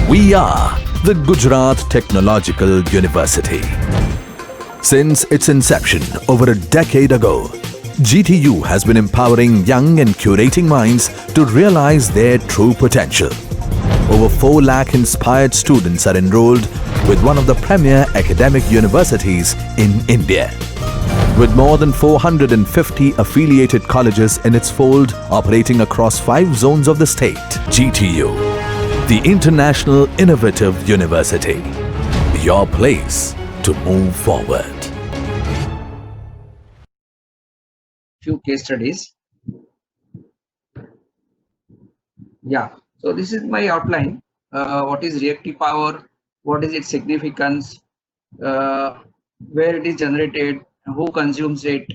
We are the Gujarat Technological University. Since its inception over a decade ago, GTU has been empowering young and curating minds to realize their true potential. Over 4 lakh inspired students are enrolled with one of the premier academic universities in India. With more than 450 affiliated colleges in its fold operating across 5 zones of the state, GTU, the International Innovative University, your place to move forward. Few case studies. Yeah, so this is my outline. What is reactive power? What is its significance? Where it is generated? Who consumes it?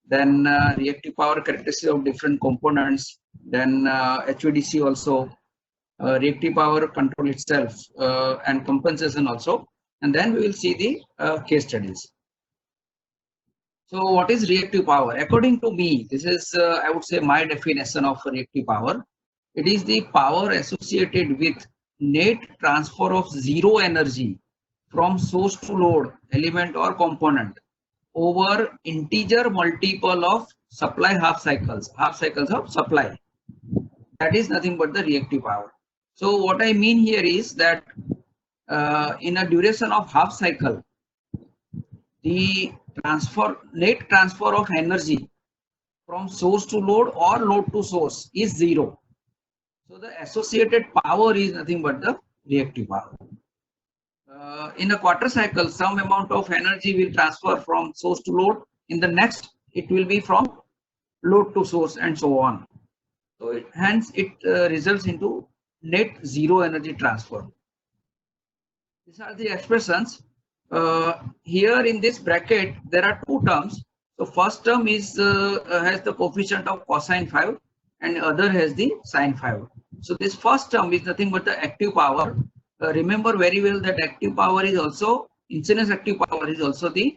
Then reactive power characteristics of different components. Then HVDC also. Reactive power control itself and compensation also. And then we will see the case studies. So what is reactive power? According to me, this is I would say my definition of reactive power. It is the power associated with net transfer of zero energy from source to load element or component over integer multiple of supply half cycles of supply. That is nothing but the reactive power. So what I mean here is that in a duration of half cycle, the net transfer of energy from source to load or load to source is zero. So the associated power is nothing but the reactive power. In a quarter cycle, some amount of energy will transfer from source to load. In the next, it will be from load to source and so on. So hence it results into net zero energy transfer. These are the expressions. Here in this bracket, there are 2 terms. So first term is has the coefficient of cosine 5 and other has the sine 5. So this first term is nothing but the active power. Remember very well that active power is also, incidence active power is also the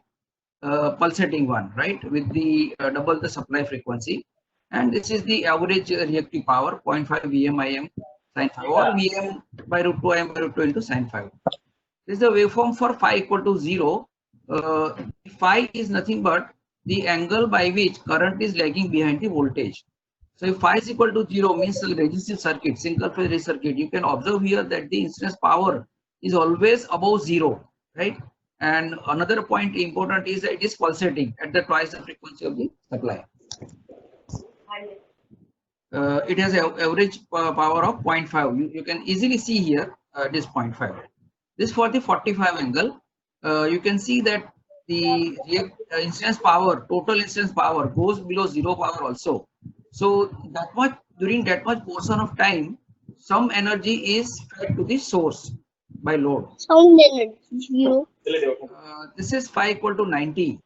pulsating one, right? With the double the supply frequency. And this is the average reactive power, 0.5 VMIM sine 5 or Vm by root 2 Im by root 2 into sine 5. This is the waveform for phi equal to 0. Phi is nothing but the angle by which current is lagging behind the voltage. So if phi is equal to 0 means the resistive circuit, single phase circuit, you can observe here that the incidence power is always above 0, right? And another point important is that it is pulsating at the twice the frequency of the supply. It has an average power of 0.5. You can easily see here this 0.5. This for the 45 angle. You can see that the incidence power, total incidence power goes below 0 power also. So that much, during that much portion of time, some energy is fed to the source by load. Sound energy 0. This is phi equal to 90.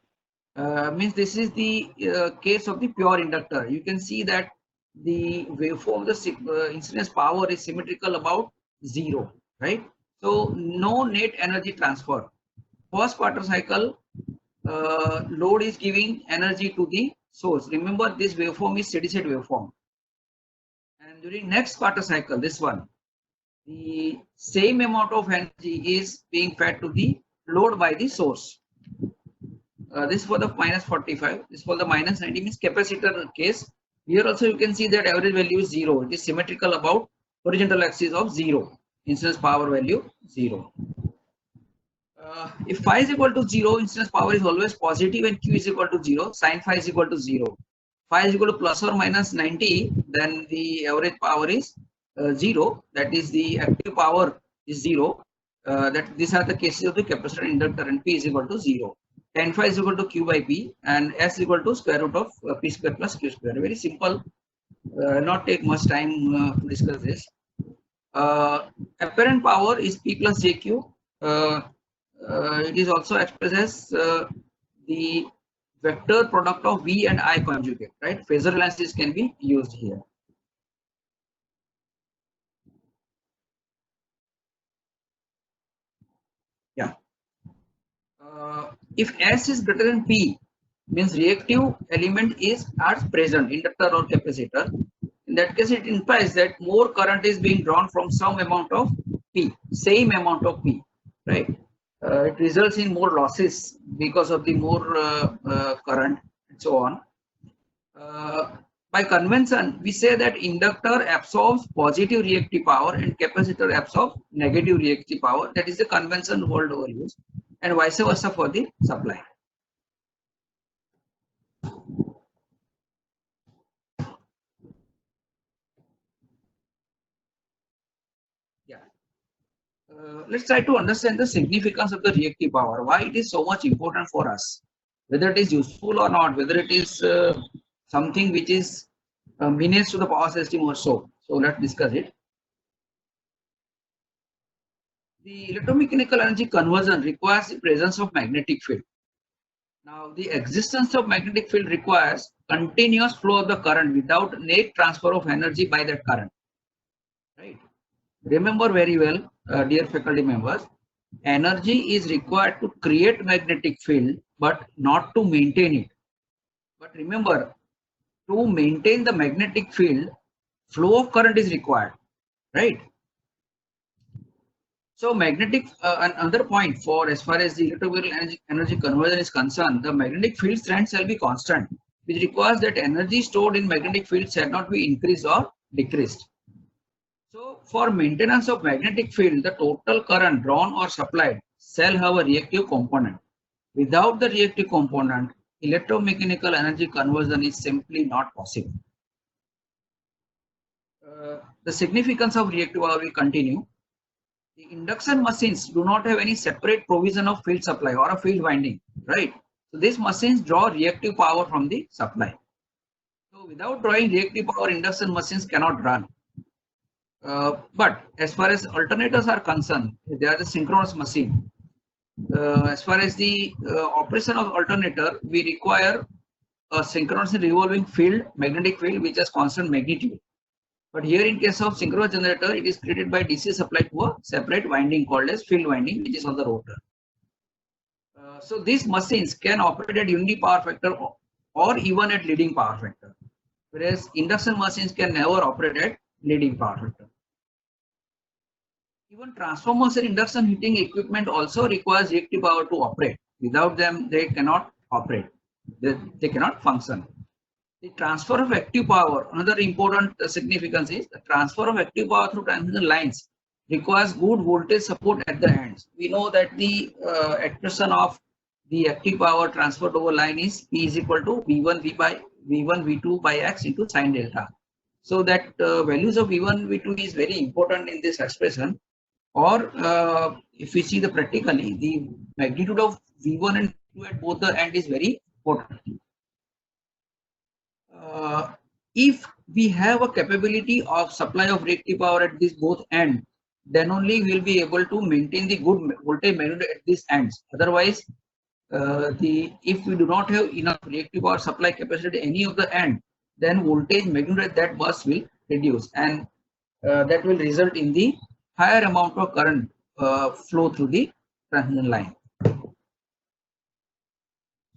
Means this is the case of the pure inductor. You can see that the waveform, the incidence power is symmetrical about 0, right? So no net energy transfer. First quarter cycle, load is giving energy to the source. Remember, this waveform is steady state waveform. And during next quarter cycle, this one, the same amount of energy is being fed to the load by the source. This for the minus 45. This for the minus 90 means capacitor case. Here also you can see that average value is 0. It is symmetrical about horizontal axis of 0. Incidence power value 0. If phi is equal to 0, incidence power is always positive and q is equal to 0. Sine phi is equal to 0. Phi is equal to plus or minus 90, then the average power is 0. That is the active power is 0. That these are the cases of the capacitor, inductor, and P is equal to 0. Tan phi is equal to q by P and S is equal to square root of P square plus Q square. Very simple. Not take much time to discuss this. Apparent power is P plus JQ. It is also expressed as the vector product of V and I conjugate, right? Phasor analysis can be used here. Yeah. If S is greater than P, means reactive element is at present, inductor or capacitor. In that case, it implies that more current is being drawn from some amount of P, same amount of P, right? It results in more losses because of the more current and so on. By convention, we say that inductor absorbs positive reactive power and capacitor absorbs negative reactive power. That is the convention world over use, and vice versa for the supply. Yeah. Let's try to understand the significance of the reactive power, why it is so much important for us, whether it is useful or not, whether it is something which is menace to the power system or so. So let's discuss it. The electromechanical energy conversion requires the presence of magnetic field. Now, the existence of magnetic field requires continuous flow of the current without net transfer of energy by that current. Right? Remember very well, dear faculty members, energy is required to create magnetic field, but not to maintain it. But remember, to maintain the magnetic field, flow of current is required, right? So magnetic, another point for as far as the electrochemical energy conversion is concerned, the magnetic field strength shall be constant, which requires that energy stored in magnetic field shall not be increased or decreased. So for maintenance of magnetic field, the total current drawn or supplied shall have a reactive component. Without the reactive component, electromechanical energy conversion is simply not possible. The significance of reactive power will continue. The induction machines do not have any separate provision of field supply or a field winding, right? So these machines draw reactive power from the supply. So without drawing reactive power, induction machines cannot run. But as far as alternators are concerned, they are the synchronous machine. As far as the operation of alternator, we require a synchronously revolving field, magnetic field, which has constant magnitude. But here in case of synchronous generator, it is created by DC supply to a separate winding called as field winding, which is on the rotor. So these machines can operate at unity power factor or even at leading power factor, whereas induction machines can never operate at leading power factor. Even transformers and induction heating equipment also requires reactive power to operate. Without them, they cannot operate. They cannot function. The transfer of active power, another important significance is the transfer of active power through transmission lines requires good voltage support at the ends. We know that the expression of the active power transferred over line is P is equal to V1 V2 by X into sine delta. So that values of V1 V2 is very important in this expression. Or if we see the practically, the magnitude of V1 and V2 at both the end is very important. If we have a capability of supply of reactive power at this both ends, then only we will be able to maintain the good voltage magnitude at these ends. Otherwise, if we do not have enough reactive power supply capacity at any of the end, then voltage magnitude at that bus will reduce, and that will result in the higher amount of current flow through the transmission line.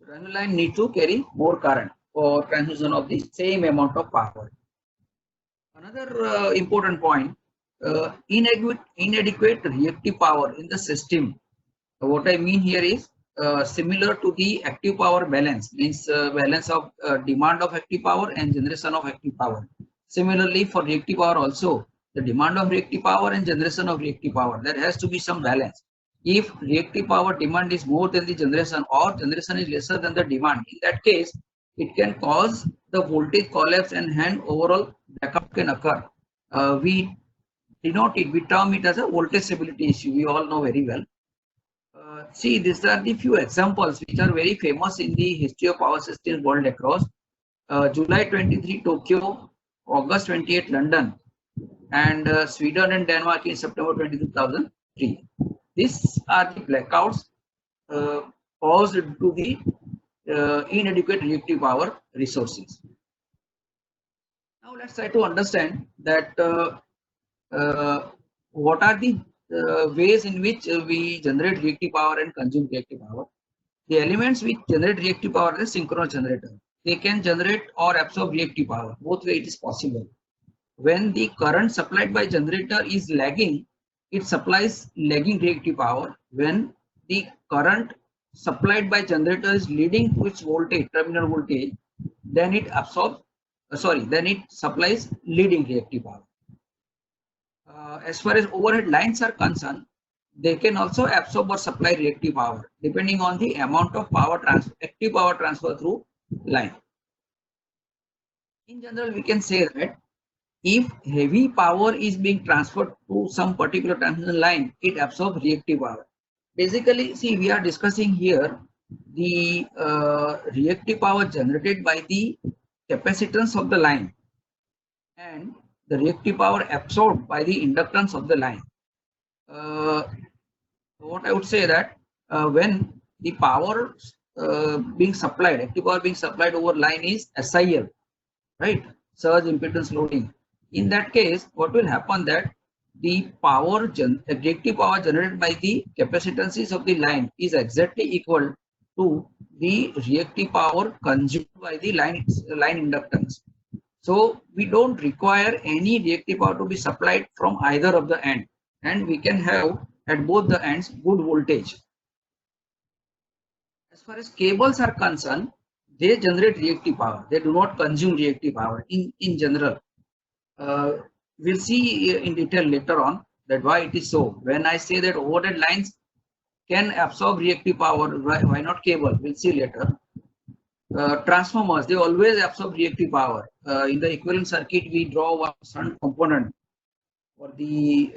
Transmission line need to carry more current for transmission of the same amount of power. Another important point, inadequate reactive power in the system. What I mean here is similar to the active power balance, means balance of demand of active power and generation of active power. Similarly, for reactive power also, the demand of reactive power and generation of reactive power, there has to be some balance. If reactive power demand is more than the generation or generation is lesser than the demand, in that case, it can cause the voltage collapse and hence overall blackout can occur. We denote it, we term it as a voltage stability issue. We all know very well. See, these are the few examples which are very famous in the history of power systems world across. July 23 Tokyo, August 28 London, and Sweden and Denmark in September 2003. These are the blackouts caused due to the inadequate reactive power resources. Now let's try to understand that what are the ways in which we generate reactive power and consume reactive power. The elements which generate reactive power are synchronous generator. They can generate or absorb reactive power. Both way it is possible. When the current supplied by generator is lagging, it supplies lagging reactive power when the current supplied by generator is leading to its voltage, terminal voltage, then it absorbs, then it supplies leading reactive power. As far as overhead lines are concerned, they can also absorb or supply reactive power depending on the amount of active power transfer through line. In general, we can say that if heavy power is being transferred to some particular transmission line, it absorbs reactive power. Basically, see, we are discussing here the reactive power generated by the capacitance of the line and the reactive power absorbed by the inductance of the line. What I would say that when the power being supplied, active power being supplied over line is SIL, right? Surge impedance loading. In that case, what will happen that the reactive power generated by the capacitances of the line is exactly equal to the reactive power consumed by the line inductance. So we don't require any reactive power to be supplied from either of the end, and we can have at both the ends good voltage. As far as cables are concerned, they generate reactive power. They do not consume reactive power in general. We'll see in detail later on that why it is so. When I say that overhead lines can absorb reactive power, why not cable? We'll see later. Transformers, they always absorb reactive power. In the equivalent circuit, we draw one shunt component for the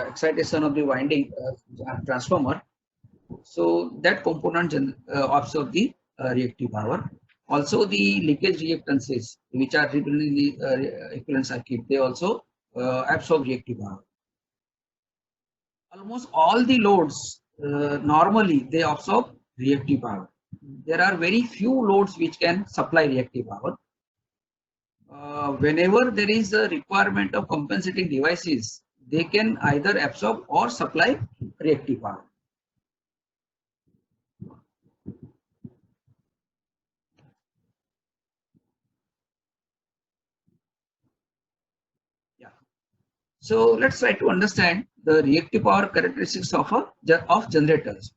excitation of the winding transformer. So that component absorbs the reactive power. Also, the leakage reactances, which are written in the equivalent circuit, they also absorb reactive power. Almost all the loads normally they absorb reactive power. There are very few loads which can supply reactive power. Whenever there is a requirement of compensating devices, they can either absorb or supply reactive power. Yeah. So let's try to understand the reactive power characteristics of generators.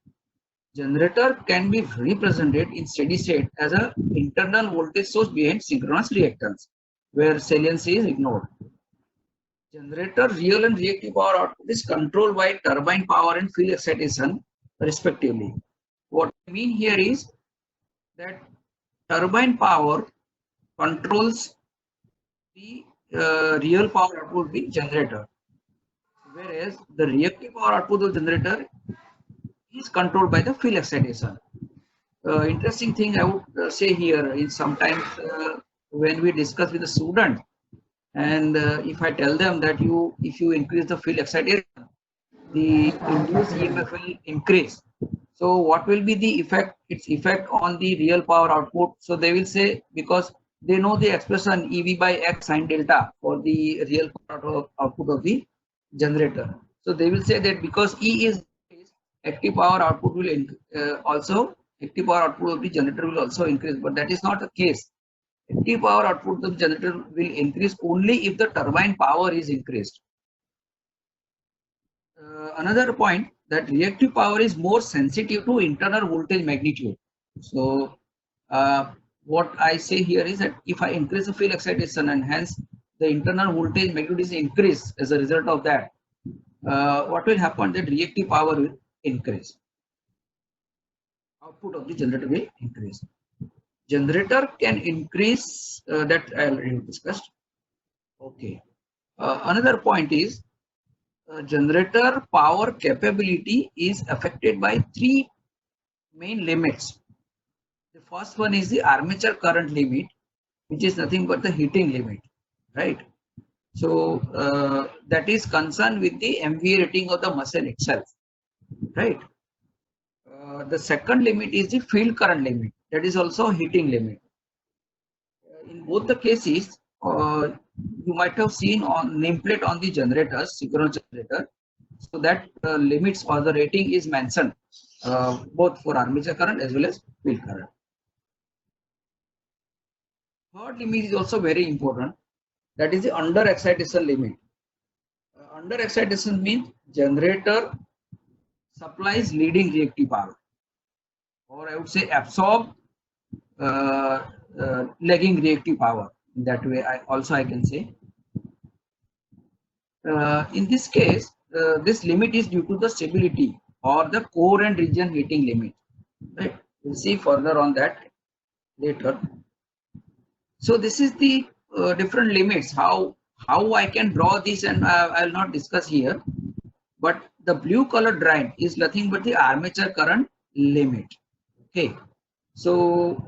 Generator can be represented in steady state as an internal voltage source behind synchronous reactance, where saliency is ignored. Generator real and reactive power output is controlled by turbine power and field excitation, respectively. What I mean here is that turbine power controls the real power output of the generator, whereas the reactive power output of the generator is controlled by the field excitation. Interesting thing I would say here is sometimes when we discuss with the student, and if I tell them that if you increase the field excitation, the induced EMF will increase. So what will be the effect? Its effect on the real power output. So they will say, because they know the expression EV by X sine delta for the real power output of the generator. So they will say that because E is active power output will active power output of the generator will also increase, but that is not the case. Active power output of the generator will increase only if the turbine power is increased. Another point, that reactive power is more sensitive to internal voltage magnitude. So what I say here is that if I increase the field excitation and hence the internal voltage magnitude is increased as a result of that, what will happen? That reactive power will increase. Output of the generator will increase. Generator can increase, that I already discussed. Okay. Another point is generator power capability is affected by three main limits. The first one is the armature current limit, which is nothing but the heating limit, right? So that is concerned with the MVA rating of the machine itself, right? The second limit is the field current limit, that is also heating limit. In both the cases, you might have seen on nameplate on the generators, synchronous generator, so that limits or the rating is mentioned both for armature current as well as field current. Third limit is also very important, that is the under excitation limit. Under excitation means generator supplies leading reactive power, or I would say absorb lagging reactive power. In that way, I can say. In this case, this limit is due to the stability or the core and region heating limit. Right? We'll see further on that later. So this is the different limits. How I can draw this, and I will not discuss here. But the blue colored line is nothing but the armature current limit. Okay. So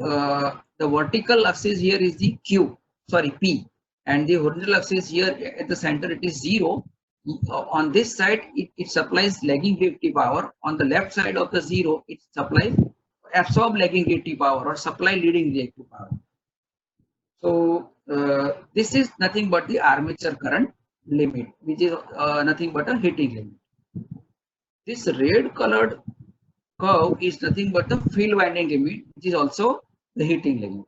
the vertical axis here is the P, and the horizontal axis here at the center it is 0. On this side it supplies lagging reactive power. On the left side of the 0 it supplies absorb lagging reactive power or supply leading reactive power. So this is nothing but the armature current limit, which is nothing but a heating limit. This red colored curve is nothing but the field winding limit, which is also the heating limit.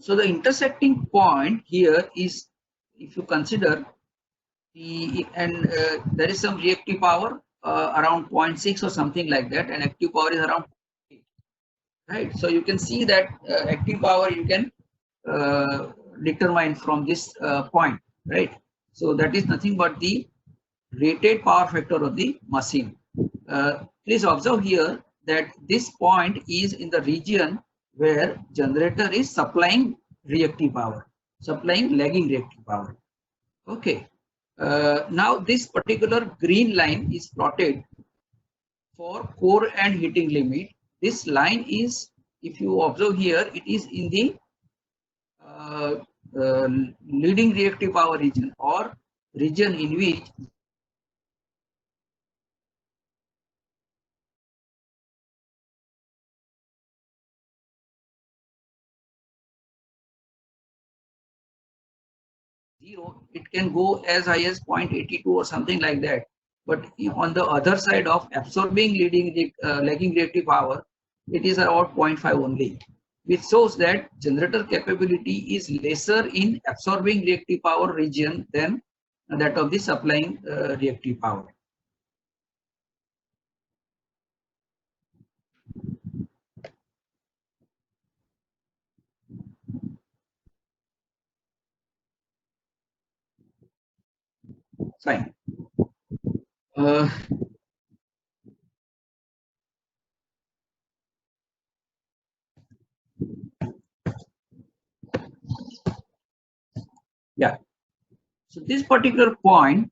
So the intersecting point here is, if you consider there is some reactive power around 0.6 or something like that, and active power is around 8, right? So you can see that active power you can determine from this point, right? So that is nothing but the rated power factor of the machine. Please observe here that this point is in the region where generator is supplying reactive power, supplying lagging reactive power. Okay. Now this particular green line is plotted for core and heating limit. This line is, if you observe here, it is in the leading reactive power region, or region in which zero, it can go as high as 0.82 or something like that. But on the other side of absorbing lagging reactive power, it is about 0.5 only, which shows that generator capability is lesser in absorbing reactive power region than that of the supplying reactive power. Fine. Yeah. So this particular point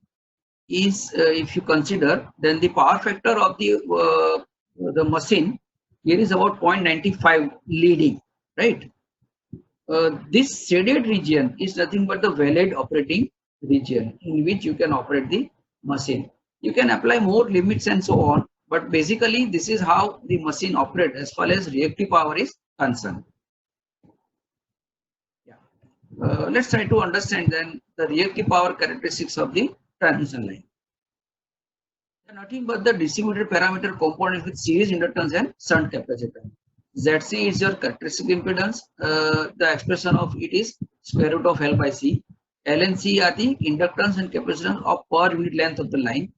is, if you consider, then the power factor of the machine here is about 0.95 leading, right? This shaded region is nothing but the valid operating region in which you can operate the machine. You can apply more limits and so on, but basically this is how the machine operates as far as reactive power is concerned. Yeah. Let's try to understand then the reactive power characteristics of the transmission line. Nothing but the distributed parameter components with series inductance and shunt capacitor. ZC is your characteristic impedance. The expression of it is square root of L by C. L and C are the inductance and capacitance of per unit length of the line.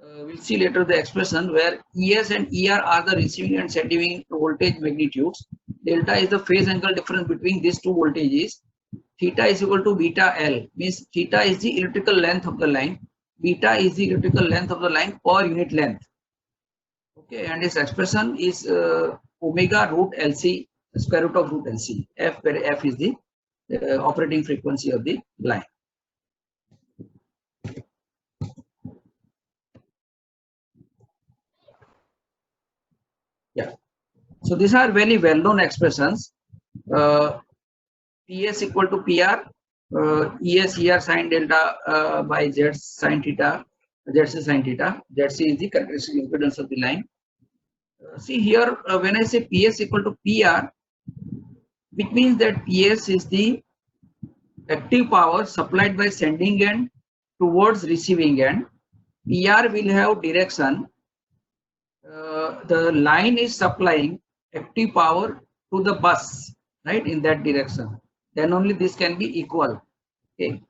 We'll see later the expression where ES and ER are the receiving and sending voltage magnitudes. Delta is the phase angle difference between these two voltages. Theta is equal to beta L, means theta is the electrical length of the line. Beta is the electrical length of the line per unit length. Okay, and this expression is omega root LC, square root of root LC. F, where F is the operating frequency of the line. Yeah. So these are very well-known expressions. PS equal to PR, ES ER sine delta by Z sine theta, ZC sine theta. ZC is the characteristic impedance of the line. See here, when I say PS equal to PR, which means that PS is the active power supplied by sending end towards receiving end. PR will have direction. The line is supplying active power to the bus, right, in that direction. Then only this can be equal. Okay.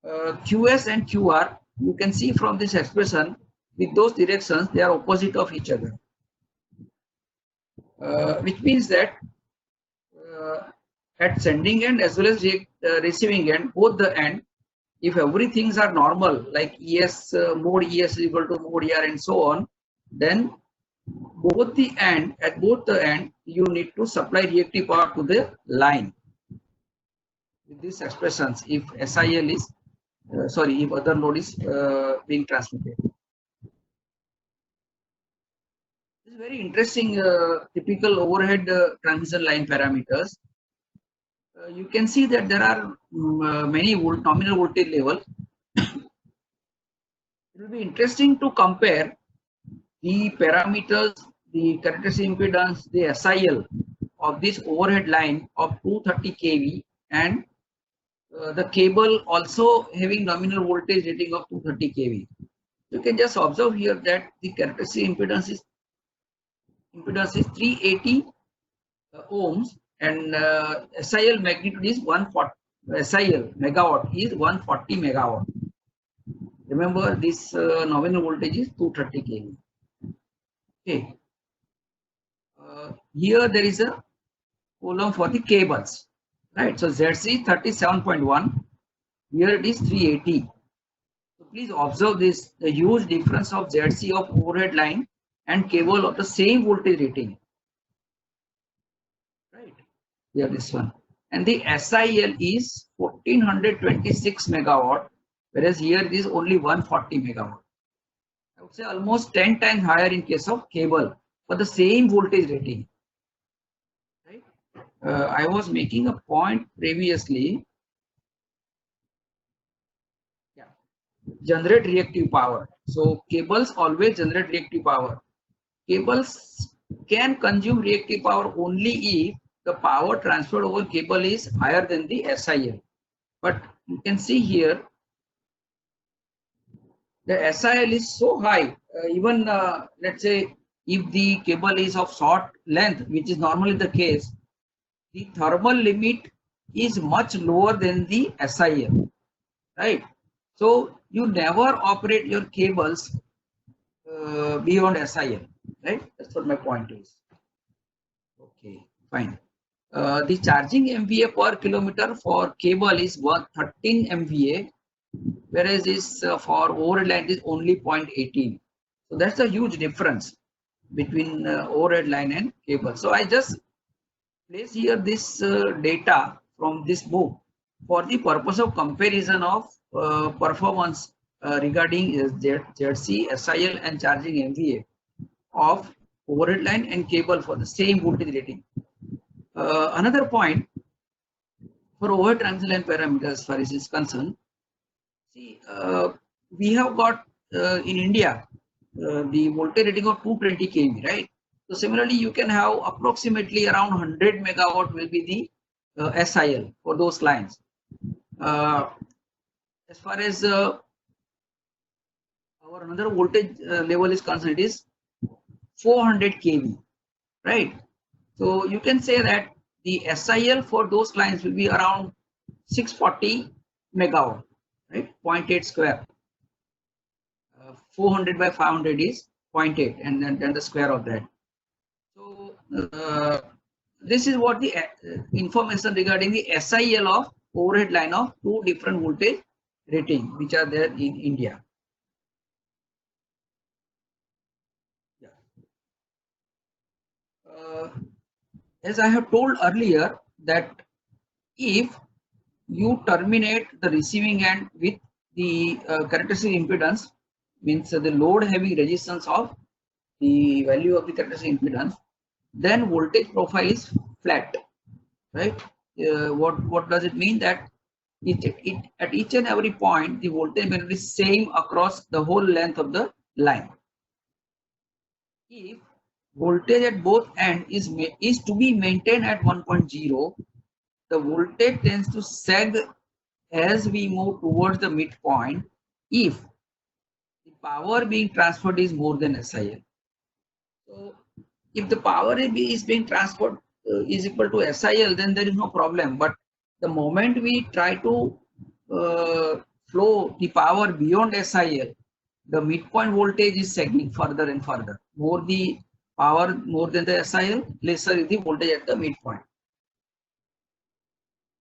QS and QR, you can see from this expression, with those directions, they are opposite of each other. Which means that at sending end as well as receiving end, both the end, if everything are normal, like ES, mode ES is equal to mode ER and so on, then at both the end, you need to supply reactive power to the line. With these expressions, if SIL is, if other load is being transmitted. This is very interesting, typical overhead transmission line parameters. You can see that there are many nominal voltage levels. It will be interesting to compare the parameters, the characteristic impedance, the SIL of this overhead line of 230 kV and the cable also having nominal voltage rating of 230 kV. You can just observe here that the characteristic impedance is 380 ohms and SIL magnitude is 140. SIL megawatt is 140 megawatt. Remember, this nominal voltage is 230 kV. Okay. Here there is a column for the cables, right? So ZC 37.1. Here it is 380. So please observe this, the huge difference of ZC of overhead line and cable of the same voltage rating. Right. Here this one. And the SIL is 1426 megawatt, whereas here it is only 140 megawatt. I would say almost 10 times higher in case of cable for the same voltage rating. Right? I was making a point previously. Yeah. Generate reactive power. So cables always generate reactive power. Cables can consume reactive power only if the power transferred over cable is higher than the SIL. But you can see here the SIL is so high, even let's say if the cable is of short length, which is normally the case, the thermal limit is much lower than the SIL, right? So you never operate your cables beyond SIL, right? That's what my point is. Okay, fine. The charging MVA per kilometer for cable is 13 MVA, whereas this for overhead line is only 0.18. So that's a huge difference between overhead line and cable. So I just place here this data from this book for the purpose of comparison of performance regarding ZC, SIL and charging MVA of overhead line and cable for the same voltage rating. Another point for overhead transmission line parameters as far as is concerned, see, we have got in India the voltage rating of 220 kV, right? So similarly, you can have approximately around 100 megawatt will be the SIL for those lines. As far as our another voltage level is concerned, it is 400 kV, right? So you can say that the SIL for those lines will be around 640 megawatt, right? 0.8 square. 400 by 500 is 0.8, and then the square of that. So this is what the information regarding the SIL of overhead line of two different voltage rating which are there in India. Yeah. As I have told earlier that if you terminate the receiving end with the characteristic impedance, means the load having resistance of the value of the characteristic impedance, then voltage profile is flat, right? What does it mean? That at each and every point the voltage will be same across the whole length of the line. If voltage at both ends is to be maintained at 1.0, the voltage tends to sag as we move towards the midpoint if the power being transferred is more than SIL. So if the power is being transferred is equal to SIL, then there is no problem. But the moment we try to flow the power beyond SIL, the midpoint voltage is sagging further and further. More the power, more than the SIL, lesser is the voltage at the midpoint.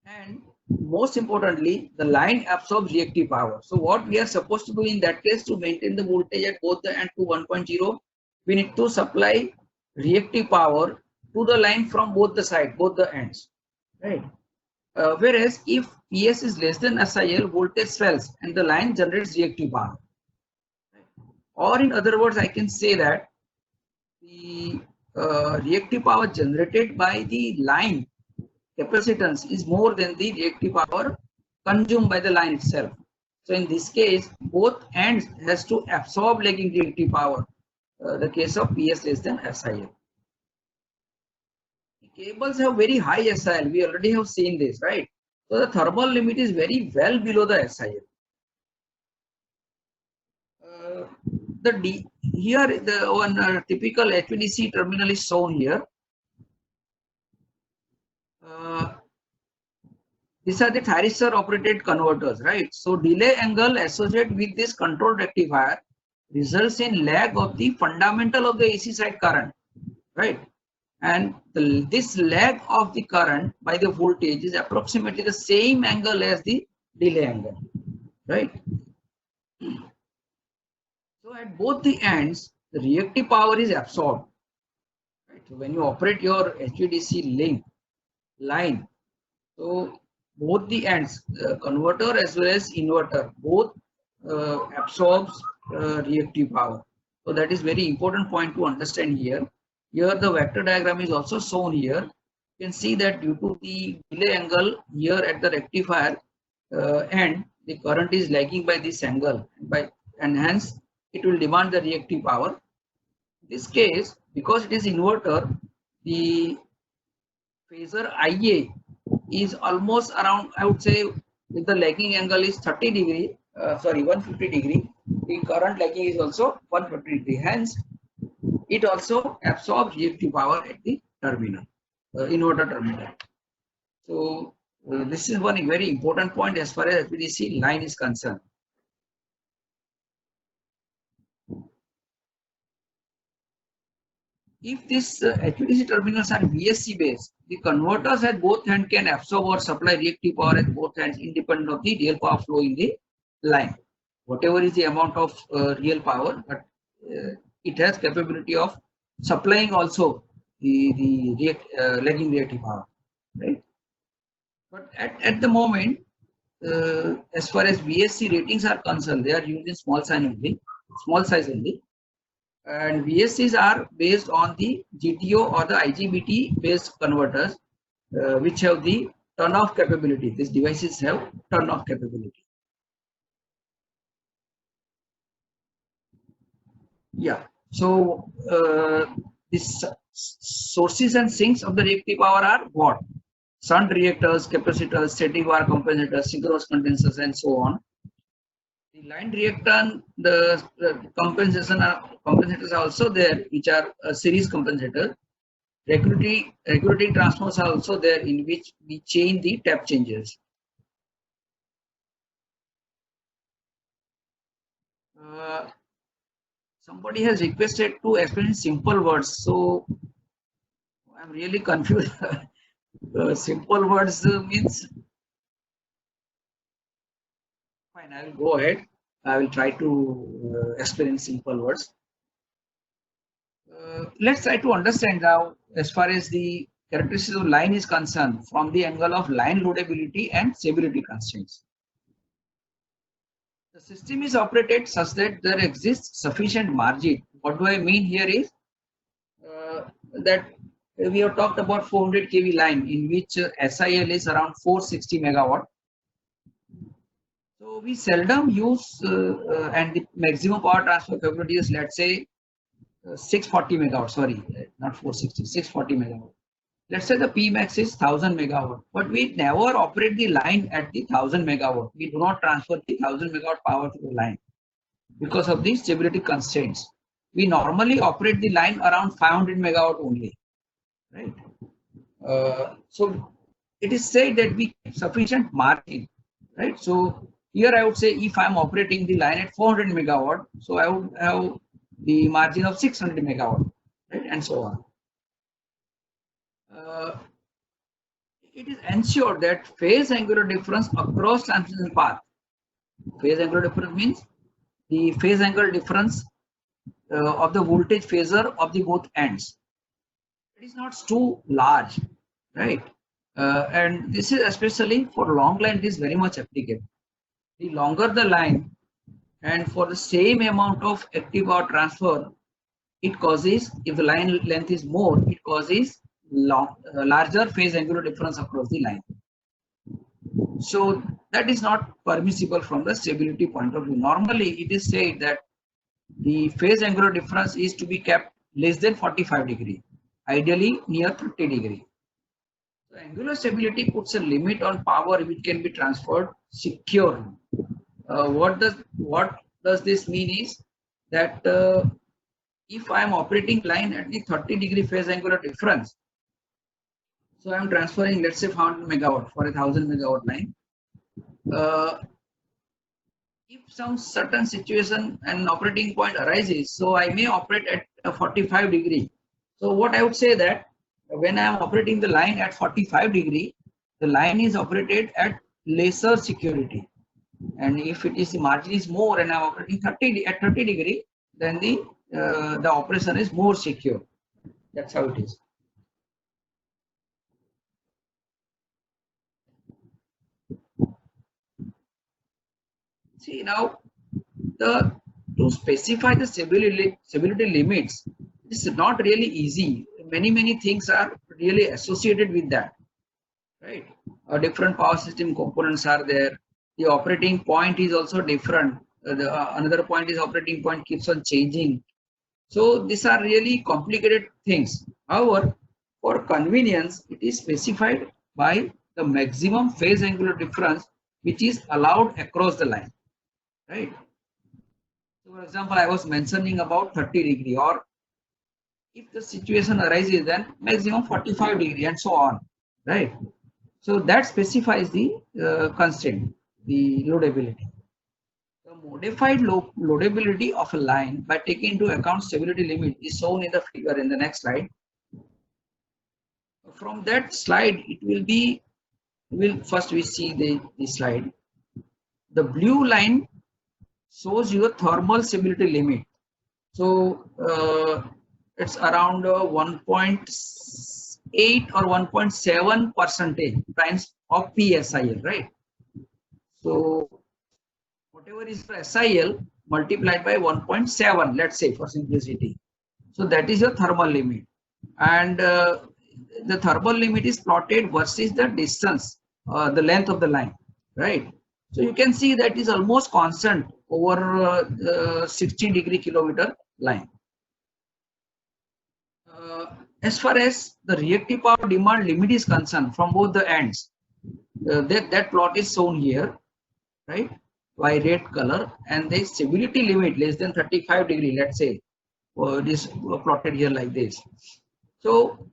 And most importantly, the line absorbs reactive power. So what we are supposed to do in that case, to maintain the voltage at both the end to 1.0, we need to supply reactive power to the line from both the sides, both the ends, right? Whereas if PS is less than SIL, voltage falls and the line generates reactive power. Or in other words, I can say that the reactive power generated by the line capacitance is more than the reactive power consumed by the line itself. So in this case, both ends has to absorb lagging reactive power. The case of PS less than SIL. Cables have very high SIL. We already have seen this, right? So the thermal limit is very well below the SIL. Here the one typical HVDC terminal is shown here. These are the thyristor operated converters, right? So delay angle associated with this control rectifier results in lag of the fundamental of the AC side current, right? And this lag of the current by the voltage is approximately the same angle as the delay angle, right? So at both the ends, the reactive power is absorbed, right? So when you operate your HVDC line, so both the ends, converter as well as inverter, both absorbs reactive power. So that is very important point to understand here. Here the vector diagram is also shown here. You can see that due to the delay angle here at the rectifier end, the current is lagging by this angle, and hence it will demand the reactive power. In this case, because it is inverter, the phasor IA is almost around, I would say, if the lagging angle is 150 degree, the current lagging is also 150 degree. Hence, it also absorbs reactive power at the terminal, inverter terminal. So this is one very important point as far as HVDC line is concerned. If these HVDC terminals are VSC based, the converters at both ends can absorb or supply reactive power at both ends independent of the real power flow in the line. Whatever is the amount of real power, but it has capability of supplying also the lagging reactive power, right? But at the moment, as far as VSC ratings are concerned, they are used in small size only. And VSCs are based on the GTO or the IGBT based converters, which have the turn-off capability. These devices have turn-off capability. Yeah. So these sources and sinks of the reactive power are what? Shunt reactors, capacitors, static wire compensators, synchronous condensers, and so on. The line reactant, the compensators are also there, which are a series compensator. Regulating transformers are also there, in which we change the tap changes. Somebody has requested to explain in simple words, so I'm really confused. Simple words means. Fine, I will go ahead. I will try to explain in simple words. Let's try to understand now as far as the characteristics of line is concerned from the angle of line loadability and stability constraints. The system is operated such that there exists sufficient margin. What do I mean here is that we have talked about 400 kV line in which SIL is around 460 megawatt. So we seldom use and the maximum power transfer capability is, let's say, 640 megawatt. Sorry, not 460, 640 megawatt. Let's say the Pmax is 1000 megawatt, but we never operate the line at the 1000 megawatt. We do not transfer the 1000 megawatt power to the line because of the stability constraints. We normally operate the line around 500 megawatt only, right? So it is said that we keep sufficient margin, right? So here I would say if I'm operating the line at 400 megawatt, so I would have the margin of 600 megawatt, right, and so on. It is ensured that phase angular difference across transmission path. Phase angular difference means the phase angular difference of the voltage phasor of the both ends. It is not too large, right? And this is especially for long line, it is very much applicable. The longer the line, and for the same amount of active power transfer, it causes, if the line length is more, it causes larger phase angular difference across the line. So that is not permissible from the stability point of view. Normally, it is said that the phase angular difference is to be kept less than 45 degree, ideally near 30 degree. So angular stability puts a limit on power which can be transferred securely. What does this mean is that if I am operating line at the 30 degree phase angular difference, so I am transferring, let's say 500 megawatt for a 1000 megawatt line. If some certain situation and operating point arises, so I may operate at a 45 degree. So what I would say that when I am operating the line at 45 degree, the line is operated at lesser security. And if it is the margin is more and I am operating at 30 degree, then the operation is more secure. That's how it is. See now, to specify the stability limits is not really easy. Many things are really associated with that, right? Different power system components are there. The operating point is also different. Another point is operating point keeps on changing. So these are really complicated things. However, for convenience, it is specified by the maximum phase angular difference which is allowed across the line, right? So for example, I was mentioning about 30 degree, or if the situation arises, then maximum 45 degree and so on, right? So that specifies the constraint, the loadability. The modified loadability of a line by taking into account stability limit is shown in the figure in the next slide. From that slide, it will be, first we see the slide. The blue line shows you a thermal stability limit. So it's around 1.8 or 1.7% times of PSIL, right? So whatever is the SIL multiplied by 1.7, let's say for simplicity. So that is your thermal limit. And the thermal limit is plotted versus the distance, the length of the line, right? So you can see that is almost constant over 60 degree kilometer line. As far as the reactive power demand limit is concerned from both the ends, that plot is shown here, right, by red color, and the stability limit less than 35 degree, let's say, it is plotted here like this. So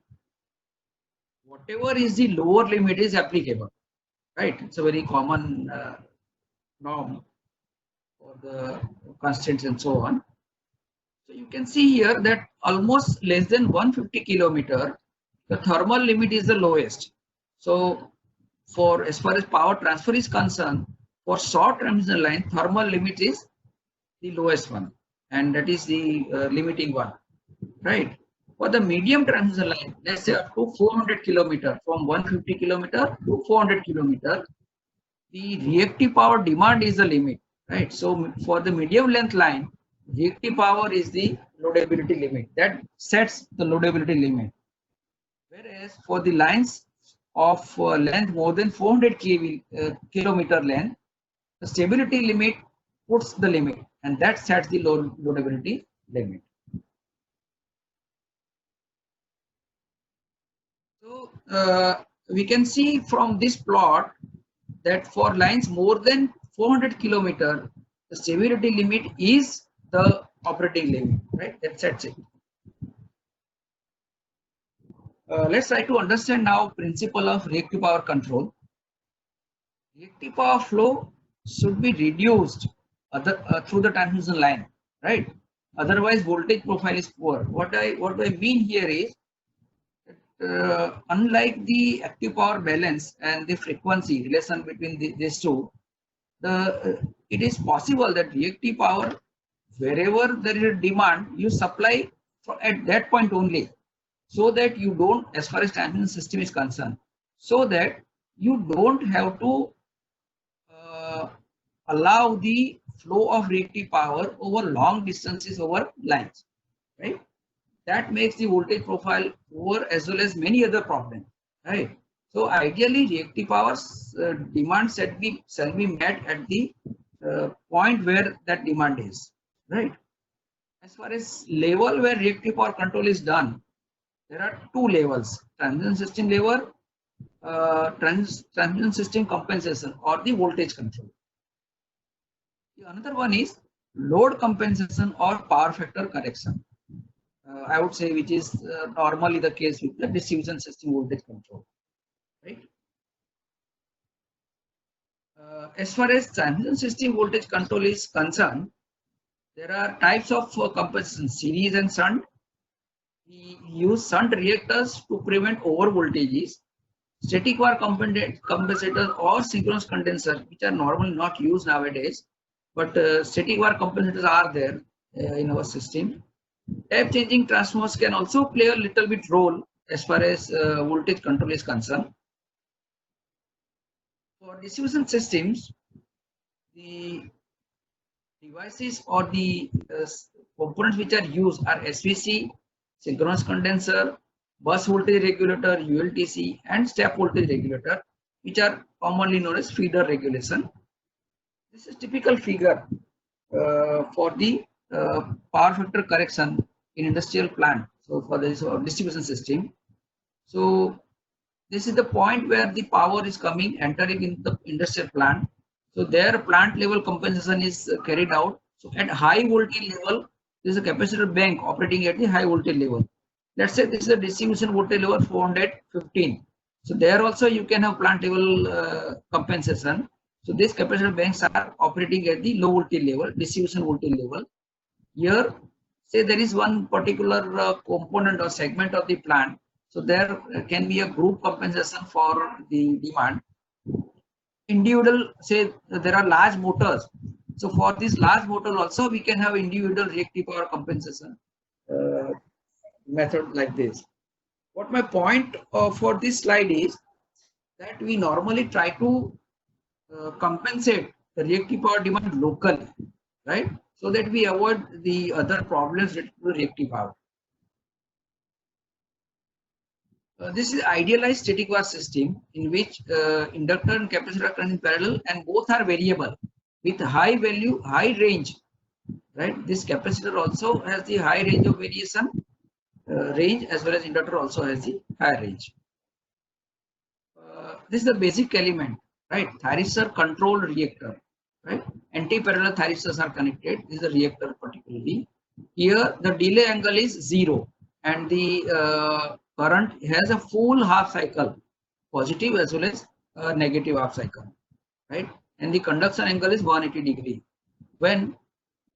whatever is the lower limit is applicable, right? It's a very common norm for the constraints and so on. So you can see here that almost less than 150 kilometer, the thermal limit is the lowest. So for as far as power transfer is concerned, for short transmission line, thermal limit is the lowest one, and that is the limiting one, right? For the medium transmission line, let's say up to 400 kilometer, from 150 kilometer to 400 kilometer, the reactive power demand is the limit, right? So for the medium length line, reactive power is the loadability limit that sets the loadability limit. Whereas for the lines of length more than 400 kilometer length, the stability limit puts the limit, and that sets the loadability limit. So we can see from this plot that for lines more than 400 kilometer, the stability limit is the operating limit, right? That sets it. Let's try to understand now principle of reactive power control. Reactive power flow should be reduced through the transmission line, right? Otherwise, voltage profile is poor. What do I mean here is, unlike the active power balance and the frequency relation between these two, it is possible that reactive power, wherever there is a demand, you supply at that point only, so that you don't, as far as transmission system is concerned, so that you don't have to allow the flow of reactive power over long distances over lines, right? That makes the voltage profile poor as well as many other problems, right? So ideally, reactive power's demand shall be met at the point where that demand is, right? As far as level where reactive power control is done, there are two levels: transmission system level, transmission system compensation, or the voltage control. The another one is load compensation or power factor correction. I would say, which is normally the case with the distribution system voltage control, right? As far as transmission system voltage control is concerned, there are types of compensation: series and shunt. We use shunt reactors to prevent over voltages. Static var compensators or synchronous condenser, which are normally not used nowadays, but static var compensators are there in our system. Tap changing transformers can also play a little bit role as far as voltage control is concerned. For distribution systems, the devices or the components which are used are SVC, synchronous condenser, bus voltage regulator, ULTC, and step voltage regulator, which are commonly known as feeder regulation. This is typical figure for the power factor correction in industrial plant. So for this distribution system, so this is the point where the power is entering in the industrial plant. So their plant level compensation is carried out. So at high voltage level, there is a capacitor bank operating at the high voltage level. Let's say this is a distribution voltage level 415. So there also you can have plant level compensation. So these capacitor banks are operating at the low voltage level, distribution voltage level. Here, say there is one particular component or segment of the plant. So there can be a group compensation for the demand. Individual, say there are large motors. So for this large motor also, we can have individual reactive power compensation method like this. What my point for this slide is that we normally try to compensate the reactive power demand locally, right? So that we avoid the other problems related to reactive power. This is idealized static var system in which inductor and capacitor are current in parallel and both are variable with high value, high range, right? This capacitor also has the high range of variation range, as well as inductor also has the high range. This is the basic element, right? Thyristor controlled reactor, right? Anti-parallel thyristors are connected. This is the reactor particularly. Here the delay angle is 0 and the current has a full half cycle, positive as well as negative half cycle, right? And the conduction angle is 180 degree. When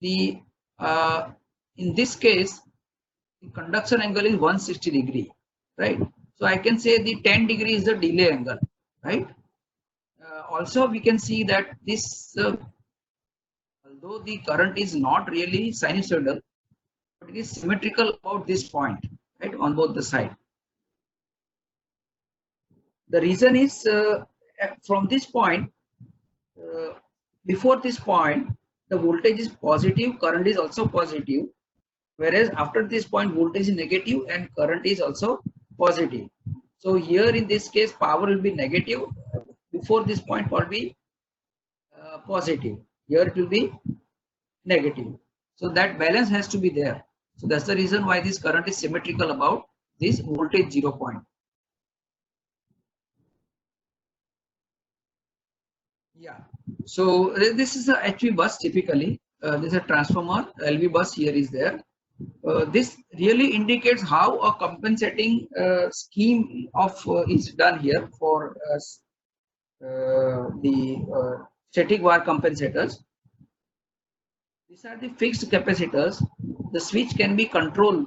the in this case the conduction angle is 160 degree, right? So I can say the 10 degree is the delay angle, right? Also we can see that this although the current is not really sinusoidal, but it is symmetrical about this point, right, on both the side. The reason is from this point, before this point, the voltage is positive, current is also positive, whereas after this point, voltage is negative and current is also positive. So here in this case, power will be negative. Before this point will be positive. Here it will be negative. So that balance has to be there. So that's the reason why this current is symmetrical about this voltage 0 point. Yeah. So this is a HV bus typically. This is a transformer. LV bus here is there. This really indicates how a compensating scheme of is done here for the static var compensators. These are the fixed capacitors. The switch can be controlled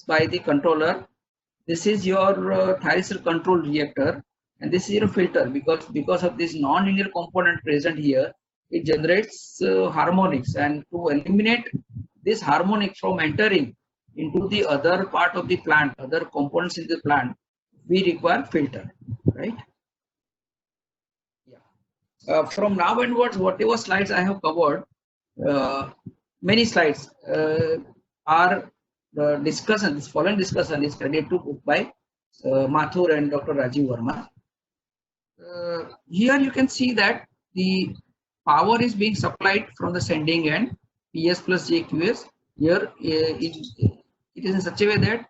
by the controller. This is your thyristor control reactor, and this is your filter. Because of this non-linear component present here, it generates harmonics, and to eliminate this harmonic from entering into the other part of the plant, other components in the plant, we require filter, right? Yeah. From now onwards, whatever slides I have covered, many slides are discussion. This following discussion is credited to by Mathur and Dr. Rajiv Verma. Here you can see that the power is being supplied from the sending end, PS plus JQS. Here it is in such a way that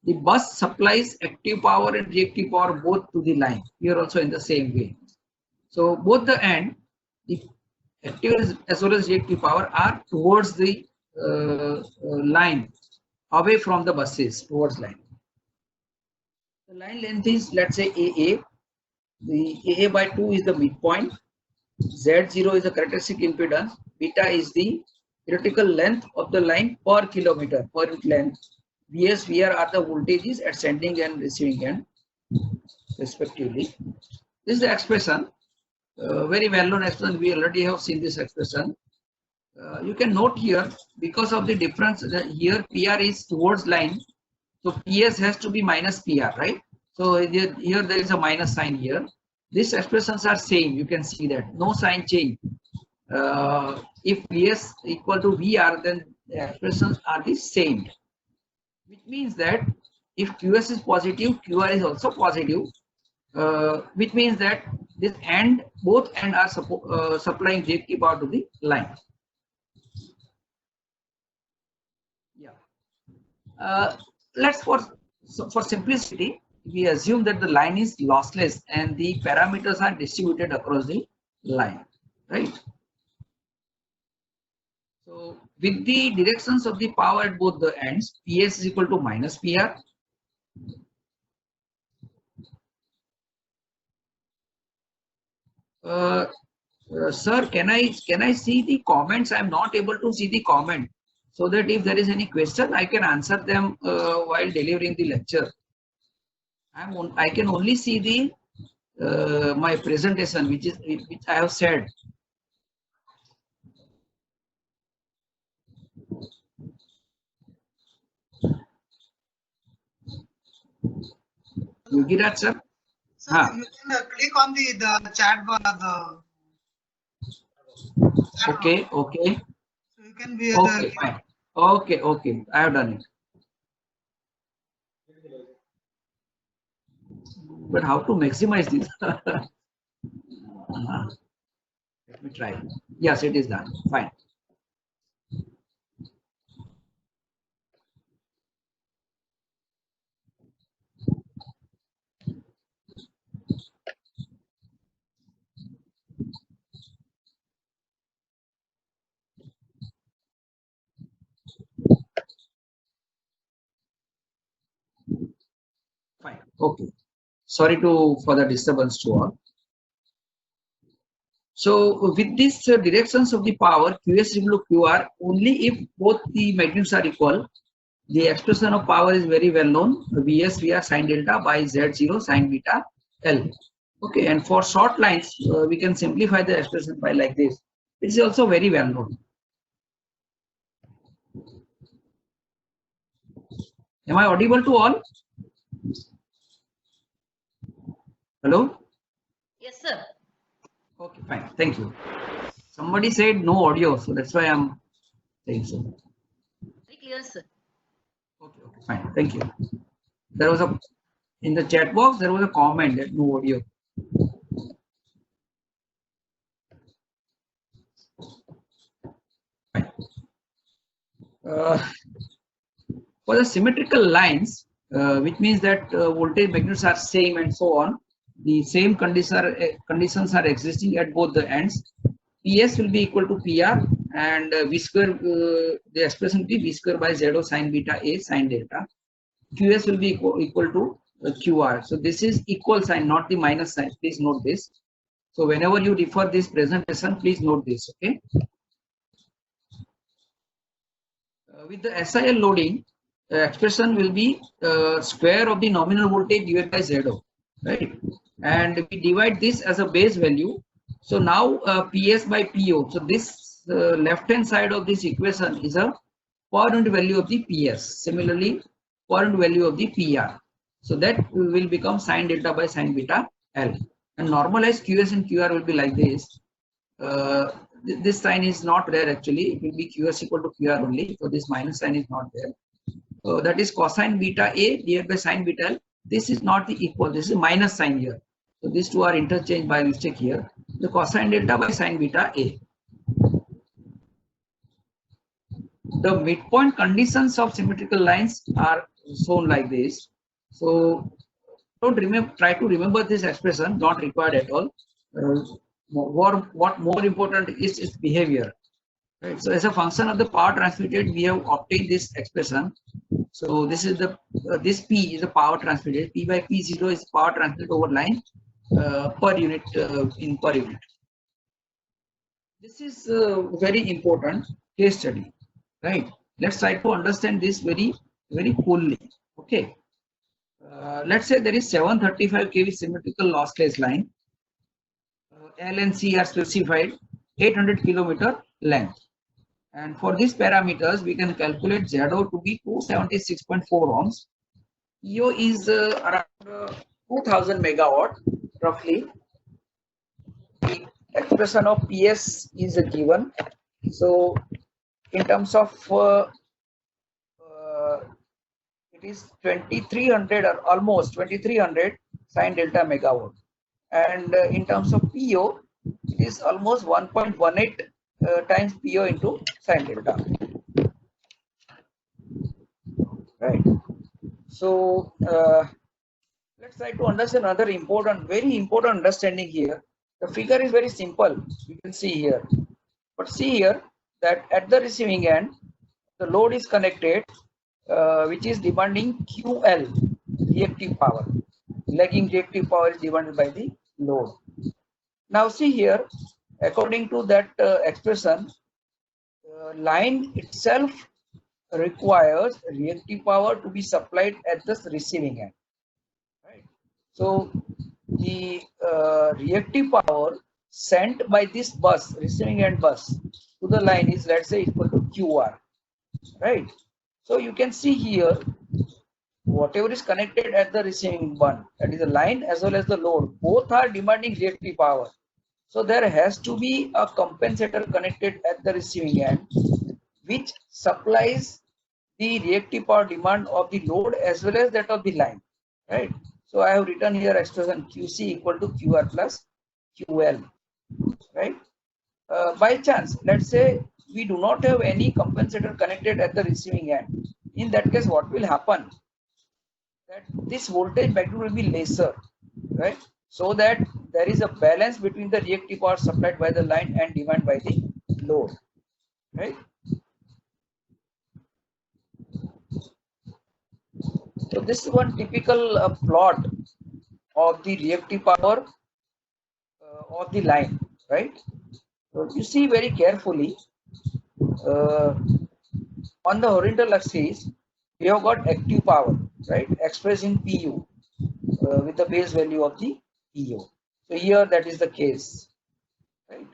the bus supplies active power and reactive power both to the line. Here also in the same way. So both the end, the active as well as reactive power are towards the line, away from the buses, towards line. The line length is, let's say, AA. The AA by 2 is the midpoint. Z0 is the characteristic impedance. Beta is the theoretical length of the line per kilometer, per unit length. VS, VR are the voltages at sending and receiving end, respectively. This is the expression, very well known expression. We already have seen this expression. You can note here, because of the difference that here PR is towards line, so PS has to be minus PR, right? So here there is a minus sign here. These expressions are same. You can see that no sign change. If PS equal to VR, then the expressions are the same, which means that if QS is positive, QR is also positive, which means that this end, both end are supplying JQ power to the line. Yeah. Let's for simplicity, we assume that the line is lossless and the parameters are distributed across the line, right? So with the directions of the power at both the ends, PS is equal to minus PR. Sir, can I see the comments? I'm not able to see the comment, so that if there is any question, I can answer them while delivering the lecture. I can only see the my presentation, which I have said. Yogiraj sir. So you can click on the chat bar. Okay, okay. So you can be okay, fine. Okay, okay. I have done it. But how to maximize this? Let me try. Yes, it is done. Fine. Fine. Okay. Sorry for the disturbance to all. So with these directions of the power, QS equal to QR, only if both the magnitudes are equal. The expression of power is very well known. Vs VR sine delta by Z0 sine beta L. Okay, and for short lines, we can simplify the expression by like this. It is also very well known. Am I audible to all? Hello? Yes, sir. Okay, fine. Thank you. Somebody said no audio, so that's why I'm saying so. Very clear, sir. Okay, okay, fine. Thank you. There was in the chat box, there was a comment that no audio. Fine. For the symmetrical lines, which means that voltage magnitudes are same and so on, the same conditions are existing at both the ends. PS will be equal to PR, and V square, the expression will be V square by Z0 sine beta A sine delta. QS will be equal to QR. So this is equal sign, not the minus sign. Please note this. So whenever you refer this presentation, please note this. Okay. With the SIL loading, expression will be square of the nominal voltage divided by ZO, right? And we divide this as a base value. So now PS by PO. So this left hand side of this equation is a per unit value of the PS. Similarly, per unit value of the PR. So that will become sin delta by sin beta L. And normalized QS and QR will be like this. This sign is not there actually. It will be QS equal to QR only. So this minus sign is not there. So that is cosine beta A divided by sin beta L. This is not the equal. This is minus sign here. So these two are interchanged by mistake here. The cosine delta by sin beta A. The midpoint conditions of symmetrical lines are shown like this. So don't remember. Try to remember this expression. Not required at all. What more important is its behavior. Right. So as a function of the power transmitted, we have obtained this expression. So this is the this P is the power transmitted. P by P0 is power transmitted over line per unit in per unit. This is very important case study, right? Let's try to understand this very coolly. Okay. Let's say there is 735 kV symmetrical lossless line. L and C are specified, 800 kilometer length. And for these parameters, we can calculate ZO to be 276.4 ohms. EO is around 2000 megawatt, roughly. The expression of PS is given. So, in terms of it is 2300 or almost 2300 sin delta megawatt. And in terms of PO, it is almost 1.18 times PO into sin delta. Right. So let's try to understand another important, very important understanding here. The figure is very simple. You can see here, but see here that at the receiving end, the load is connected, which is demanding QL, reactive power. Lagging reactive power is demanded by the load. Now see here, according to that expression, line itself requires reactive power to be supplied at the receiving end. Right. So the reactive power sent by this bus, receiving end bus, to the line is, let's say, equal to QR. Right. So you can see here, whatever is connected at the receiving one, that is the line as well as the load, both are demanding reactive power. So there has to be a compensator connected at the receiving end, which supplies the reactive power demand of the load as well as that of the line. Right. So I have written here expression QC equal to QR plus QL. Right. By chance, let's say we do not have any compensator connected at the receiving end. In that case, what will happen? That this voltage magnitude will be lesser, right? So that there is a balance between the reactive power supplied by the line and demand by the load, right? So this is one typical plot of the reactive power of the line, right? So you see very carefully on the horizontal axis, we have got active power, right, expressed in PU with the base value of the PO. So here that is the case, right?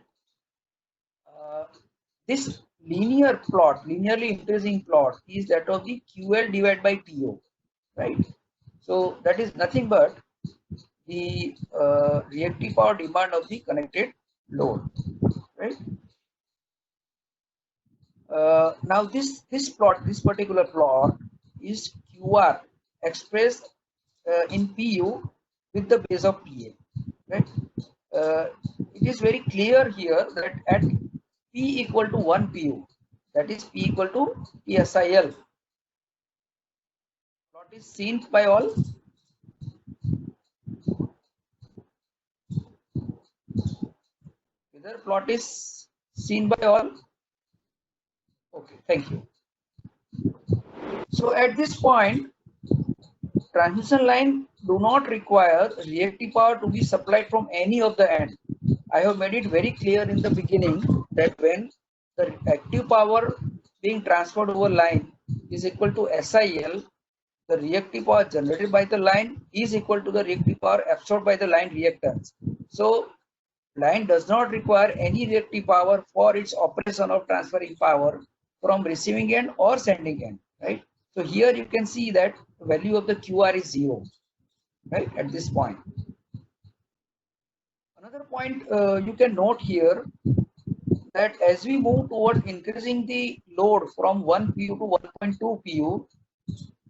This linear plot, linearly increasing plot, is that of the QL divided by PO, right? So that is nothing but the reactive power demand of the connected load, right? Now this particular plot is QR expressed in PU with the base of PA, right? It is very clear here that at P equal to 1 PU, that is P equal to PSIL, plot is seen by all. Whether plot is seen by all? Okay, thank you. So at this point, transmission line do not require reactive power to be supplied from any of the end. I have made it very clear in the beginning that when the active power being transferred over line is equal to SIL, the reactive power generated by the line is equal to the reactive power absorbed by the line reactance. So line does not require any reactive power for its operation of transferring power from receiving end or sending end, right? So here you can see that the value of the QR is 0, right, at this point. Another point you can note here that as we move towards increasing the load from 1 pu to 1.2 pu,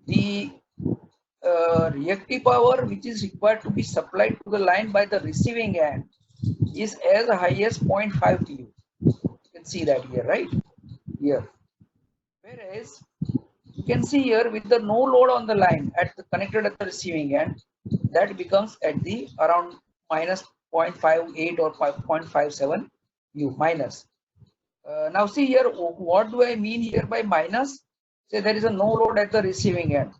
the reactive power which is required to be supplied to the line by the receiving end is as high as 0.5 pu. You can see that here, right? Here. Whereas you can see here with the no load on the line at the connected at the receiving end, that becomes at the around minus 0.58 or 0.57 u minus. Now see here, what do I mean here by minus? Say there is a no load at the receiving end.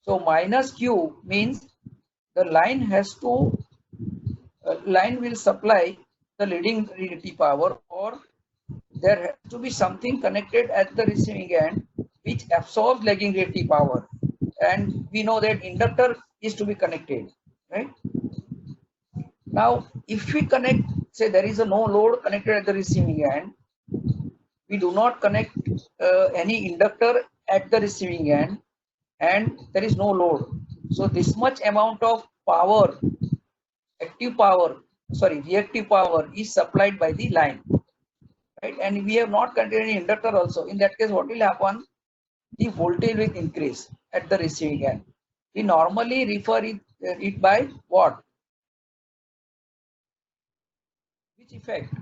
So minus Q means the line has to, line will supply the leading reactive power, or there has to be something connected at the receiving end which absorbs lagging reactive power. And we know that inductor is to be connected, right? Now, if we connect, say there is a no load connected at the receiving end, we do not connect any inductor at the receiving end, and there is no load. So this much amount of power, active power, sorry, reactive power is supplied by the line, right? And we have not connected any inductor also. In that case, what will happen? The voltage will increase at the receiving end. We normally refer it by what? Which effect?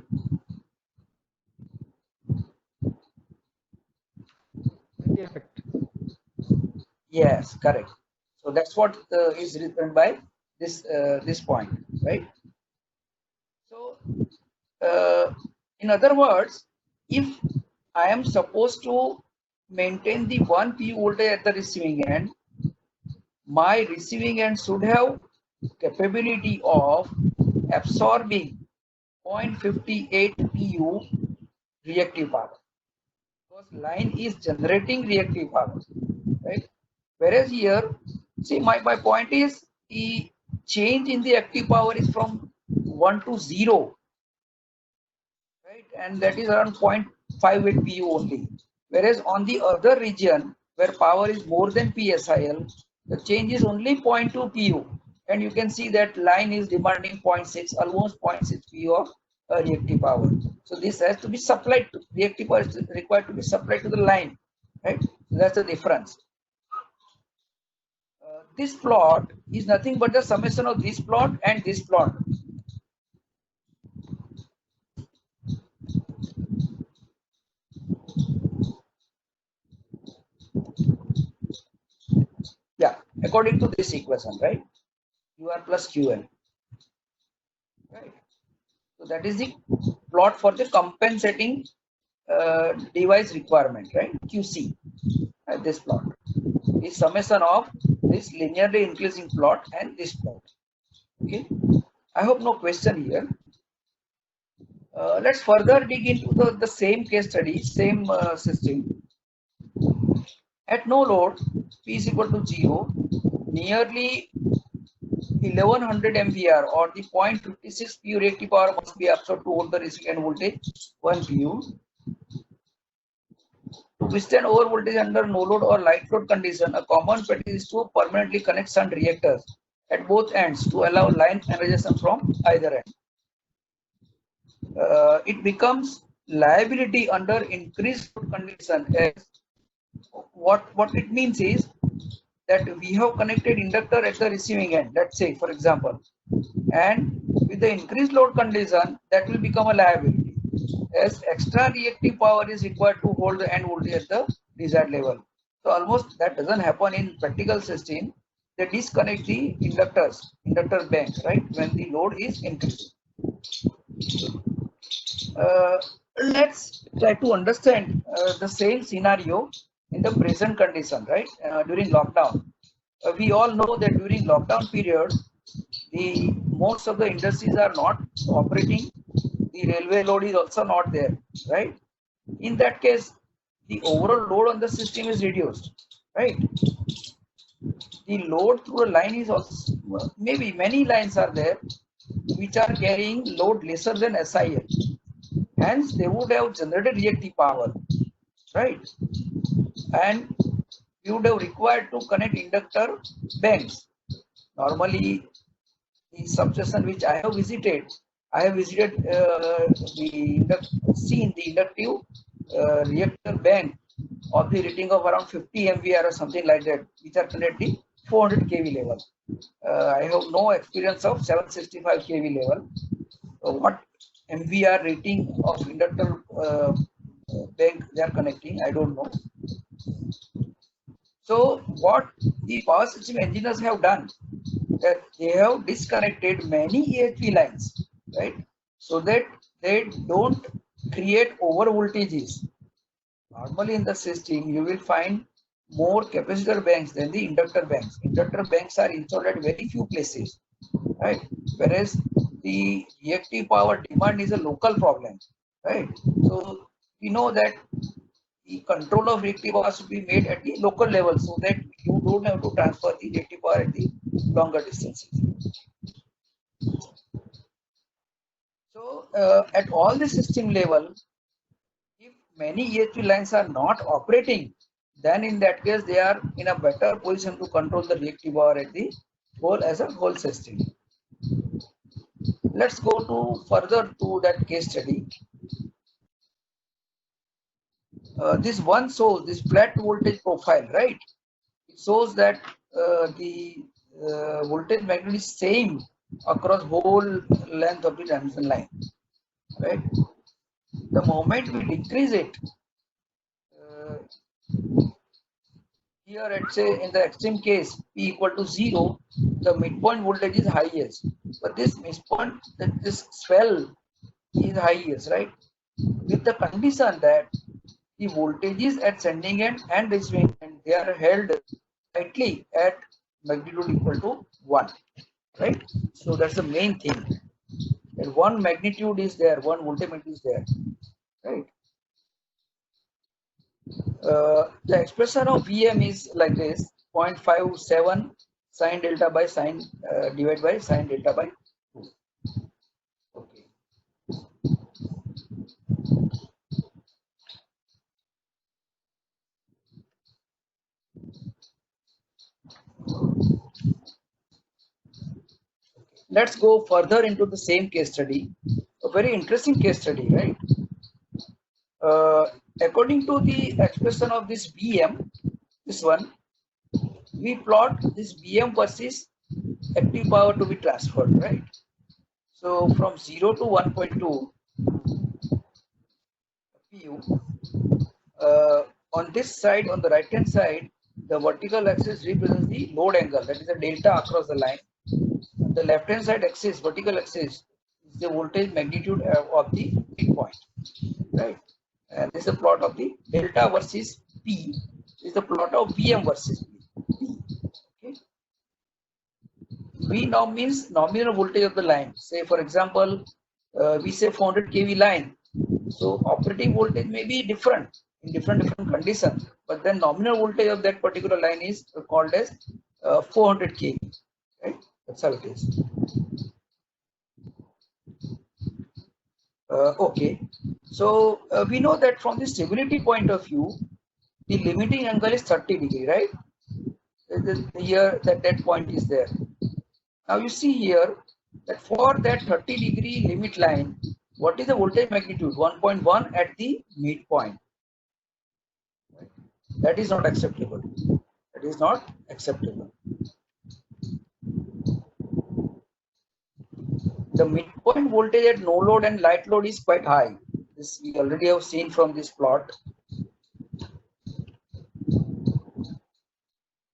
Effect. Yes, correct. So that's what is written by this point, right? So in other words, if I am supposed to maintain the 1 pu voltage at the receiving end, my receiving end should have capability of absorbing 0.58 pu reactive power, because line is generating reactive power, right? Whereas here, see, my point is the change in the active power is from 1 to 0, right? And that is around 0.58 pu only. Whereas on the other region where power is more than PSIL, the change is only 0.2 pu. And you can see that line is demanding 0.6, almost 0.6 pu of reactive power. So this has to be supplied to, reactive power is required to be supplied to the line, right? So that's the difference. This plot is nothing but the summation of this plot and this plot. Yeah, according to this equation, right? QR plus QL, right? So that is the plot for the compensating device requirement, right? QC, this plot is summation of this linearly increasing plot and this plot. Okay, I hope no question here. Let's further dig into the same case study, same system. At no load, P is equal to 0, nearly 1100 MVAR or the 0.56 pu reactive power must be absorbed to hold the receiving end voltage 1 pu. To withstand over voltage under no load or light load condition, a common practice is to permanently connect shunt reactors at both ends to allow line energization from either end. It becomes liability under increased load condition, as what it means is that we have connected inductor at the receiving end, let's say for example, and with the increased load condition that will become a liability, as extra reactive power is required to hold the end voltage at the desired level. So almost that doesn't happen in practical system. They disconnect the inductor banks, right, when the load is increasing. Let's try to understand the same scenario in the present condition, right? During lockdown, we all know that during lockdown period, the most of the industries are not operating, the railway load is also not there, right? In that case, the overall load on the system is reduced, right? The load through a line is also, maybe many lines are there which are carrying load lesser than SIL. Hence, they would have generated reactive power, right? And you would have required to connect inductor banks. Normally, the substation which I have visited seen the inductive reactor bank of the rating of around 50 MVAR or something like that, which are connected 400 kV level. I have no experience of 765 kV level. What MVR rating of inductor bank they are connecting, I don't know. So what the power system engineers have done, that they have disconnected many EHV lines, right? So that they don't create over voltages. Normally in the system, you will find more capacitor banks than the inductor banks. Inductor banks are installed at very few places, right? Whereas the reactive power demand is a local problem, right? So we know that the control of reactive power should be made at the local level so that you don't have to transfer the reactive power at the longer distances. So at all the system level, if many EHV lines are not operating, then in that case they are in a better position to control the reactive power at the whole as a whole system. Let's go to further to that case study. This one shows this flat voltage profile, right? It shows that the voltage magnitude is same across whole length of the transmission line, right? The moment we decrease it, here at say in the extreme case P equal to 0, the midpoint voltage is highest, but this midpoint, this swell is highest, right? With the condition that the voltages at sending end and receiving end, they are held tightly at magnitude equal to 1, right? So that's the main thing. And one magnitude is there, one voltage magnitude is there, right? The expression of Vm is like this: 0.57 sine delta by sine divided by sine delta by 2. Okay. Let's go further into the same case study. A very interesting case study, right? According to the expression of this Vm, this one, we plot this Vm versus active power to be transferred, right? So from 0 to 1.2 pu, on this side, on the right hand side, the vertical axis represents the load angle, that is the delta across the line. The left hand side axis, vertical axis, is the voltage magnitude of the midpoint, right? And this is a plot of the delta versus P. This is the plot of Vm versus P. Okay. V now means nominal voltage of the line. Say for example, we say 400 kV line. So operating voltage may be different in different conditions, but then nominal voltage of that particular line is called as 400 kV. Right? That's how it is. Okay. So we know that from the stability point of view, the limiting angle is 30 degree, right? Here that point is there. Now you see here that for that 30 degree limit line, what is the voltage magnitude? 1.1 at the midpoint. Right? That is not acceptable. That is not acceptable. The midpoint voltage at no load and light load is quite high. This we already have seen from this plot.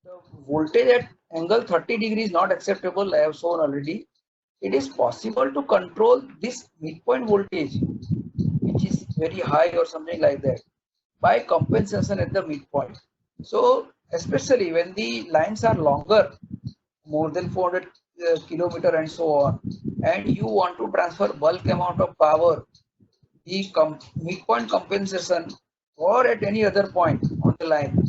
The voltage at angle 30 degrees is not acceptable. I have shown already. It is possible to control this midpoint voltage, which is very high or something like that, by compensation at the midpoint. So especially when the lines are longer, more than 400 kilometer and so on, and you want to transfer bulk amount of power, the midpoint compensation or at any other point on the line,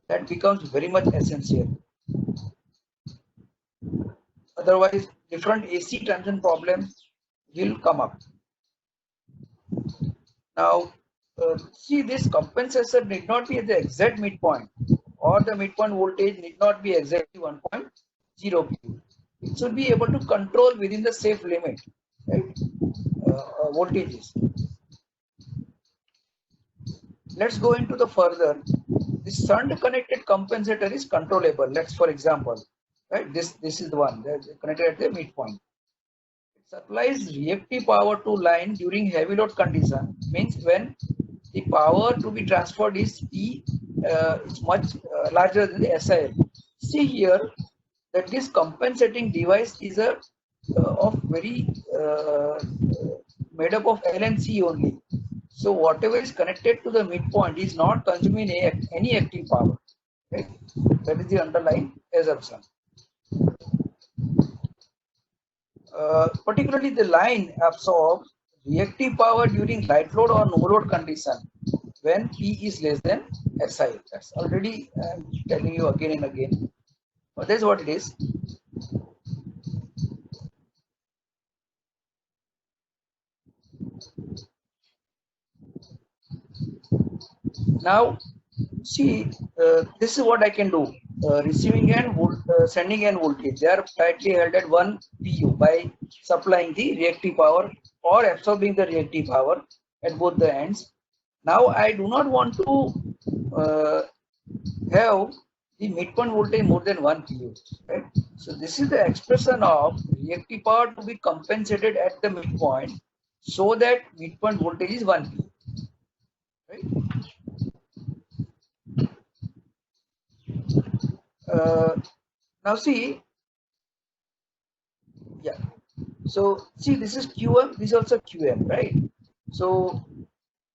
that becomes very much essential. Otherwise, different AC transmission problems will come up. Now, see, this compensation need not be at the exact midpoint, or the midpoint voltage need not be exactly 1.0 pu. It should be able to control within the safe limit, right? Voltages. Let's go into the further. The shunt connected compensator is controllable. Let's, for example, right? This is the one that is connected at the midpoint. It supplies reactive power to line during heavy load condition. Means when the power to be transferred is it's much larger than the SIL. See here that this compensating device is of very made up of L and C only. So whatever is connected to the midpoint is not consuming any active power. Right? That is the underlying assumption. Particularly the line absorbs reactive power during light load or no load condition when P is less than SIL. That's already I'm telling you again and again. But that's what it is. Now, see, this is what I can do. Receiving and sending end voltage, they are tightly held at 1 pu by supplying the reactive power or absorbing the reactive power at both the ends. Now, I do not want to have the midpoint voltage more than 1 pu. Right? So, this is the expression of reactive power to be compensated at the midpoint so that midpoint voltage is 1 pu. Right? Now see, yeah. So see, this is QM. This is also QM, right? So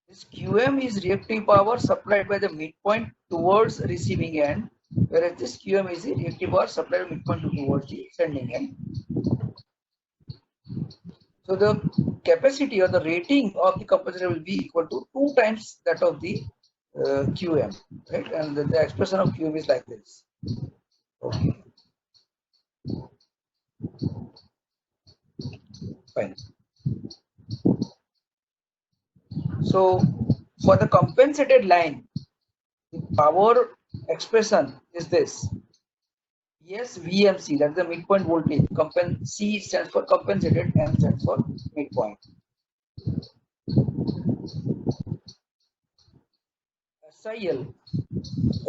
this QM is reactive power supplied by the midpoint towards receiving end, whereas this QM is the reactive power supplied by midpoint towards the sending end. So the capacity or the rating of the compensator will be equal to 2 times that of the QM, right? And the expression of QM is like this. Okay. Fine. So for the compensated line, the power expression is this. Yes, VMC, that's the midpoint voltage. C stands for compensated, M stands for midpoint. SIL.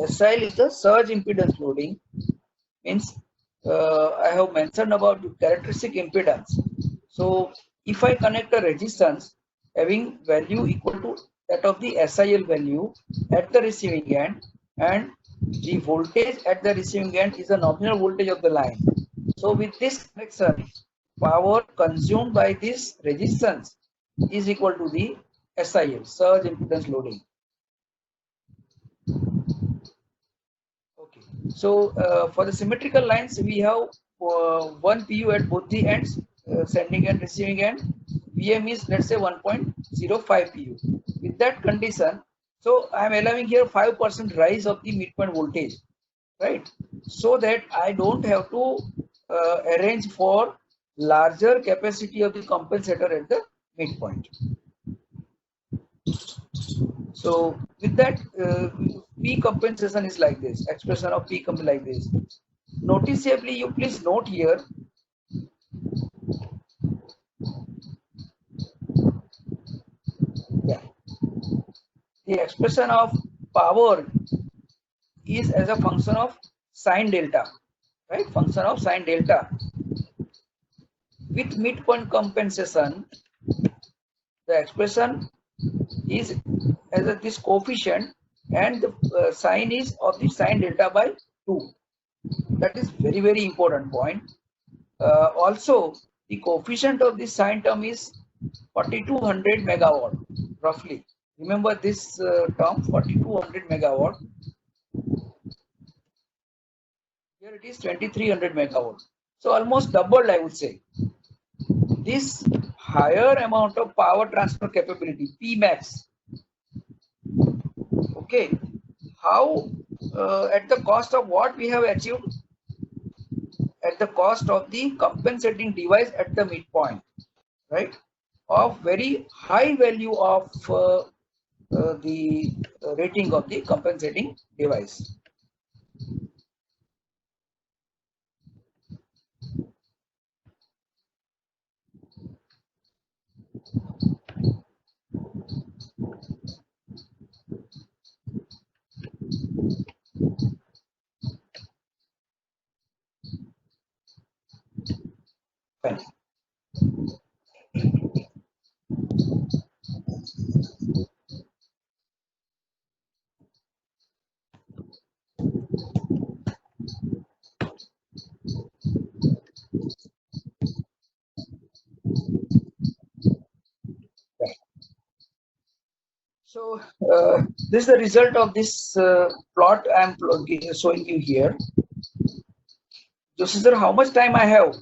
SIL is the surge impedance loading. Means I have mentioned about the characteristic impedance. So if I connect a resistance having value equal to that of the SIL value at the receiving end, and the voltage at the receiving end is the nominal voltage of the line. So with this connection, power consumed by this resistance is equal to the SIL, surge impedance loading. Okay. So for the symmetrical lines, we have 1 pu at both the ends, sending and receiving end. VM is, let's say, 1.05 pu. With that condition, so I am allowing here 5% rise of the midpoint voltage, right? So that I don't have to arrange for larger capacity of the compensator at the midpoint. So with that, P compensation is like this. Expression of P compensation like this. Noticeably, you please note here. Yeah. The expression of power is as a function of sine delta, right? Function of sine delta. With midpoint compensation, the expression is as this coefficient, and the sine is of the sine delta by 2. That is very, very important point. Also, the coefficient of this sine term is 4200 megawatt roughly. Remember this term, 4200 megawatt. Here it is 2300 megawatt. So almost doubled, I would say. This higher amount of power transfer capability, Pmax. Okay, how at the cost of what we have achieved? At the cost of the compensating device at the midpoint, right? Of very high value of the rating of the compensating device. Fine. So this is the result of this plot I am showing you here. Joshi sir, how much time I have?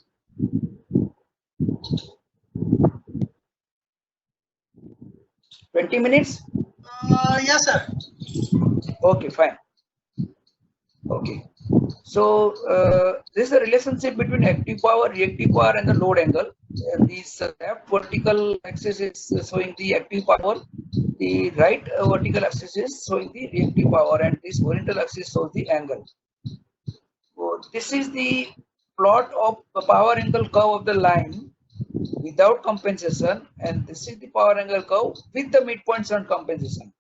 20 minutes? Yes, sir. Okay, fine. Okay. So this is the relationship between active power, reactive power, and the load angle. This left vertical axis is showing the active power. The right vertical axis is showing the reactive power, and this horizontal axis shows the angle. So this is the plot of the power angle curve of the line without compensation, and this is the power angle curve with the midpoint shunt compensation,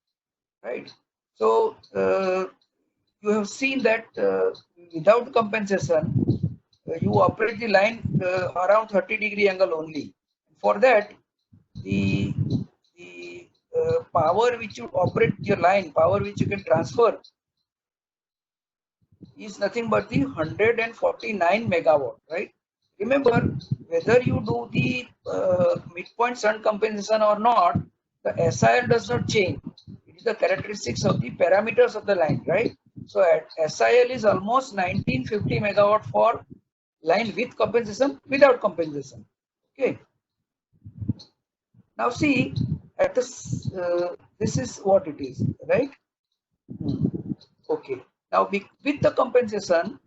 right? So you have seen that without compensation, you operate the line around 30-degree angle only. For that, the power which you operate your line, power which you can transfer, is nothing but the 149 megawatt, right? Remember, whether you do the midpoint shunt compensation or not, the SIL does not change. It is the characteristics of the parameters of the line, right? So at SIL is almost 1950 megawatt for line with compensation, without compensation. Okay. Now see, at this, this is what it is, right? Okay. Now with the compensation,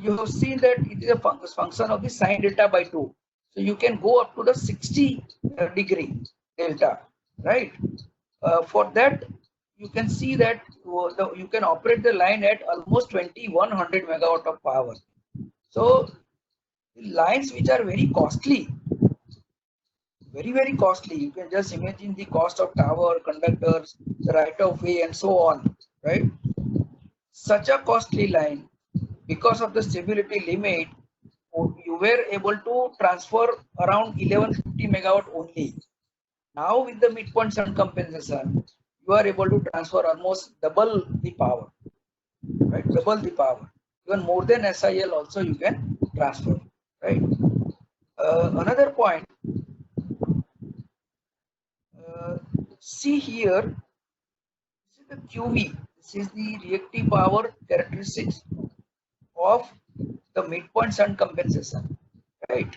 you have seen that it is a function of the sine delta by 2. So you can go up to the 60 degree delta, right? For that, you can see that you can operate the line at almost 2100 megawatt of power. So lines which are very costly, very costly. You can just imagine the cost of tower, conductors, the right of way, and so on, right? Such a costly line, because of the stability limit, you were able to transfer around 1150 megawatt only. Now with the midpoint shunt compensation, you are able to transfer almost double the power, right? Double the power. Even more than SIL also you can transfer, right? Another point, see here, this is the QV. This is the reactive power characteristics of the midpoint shunt compensation, right?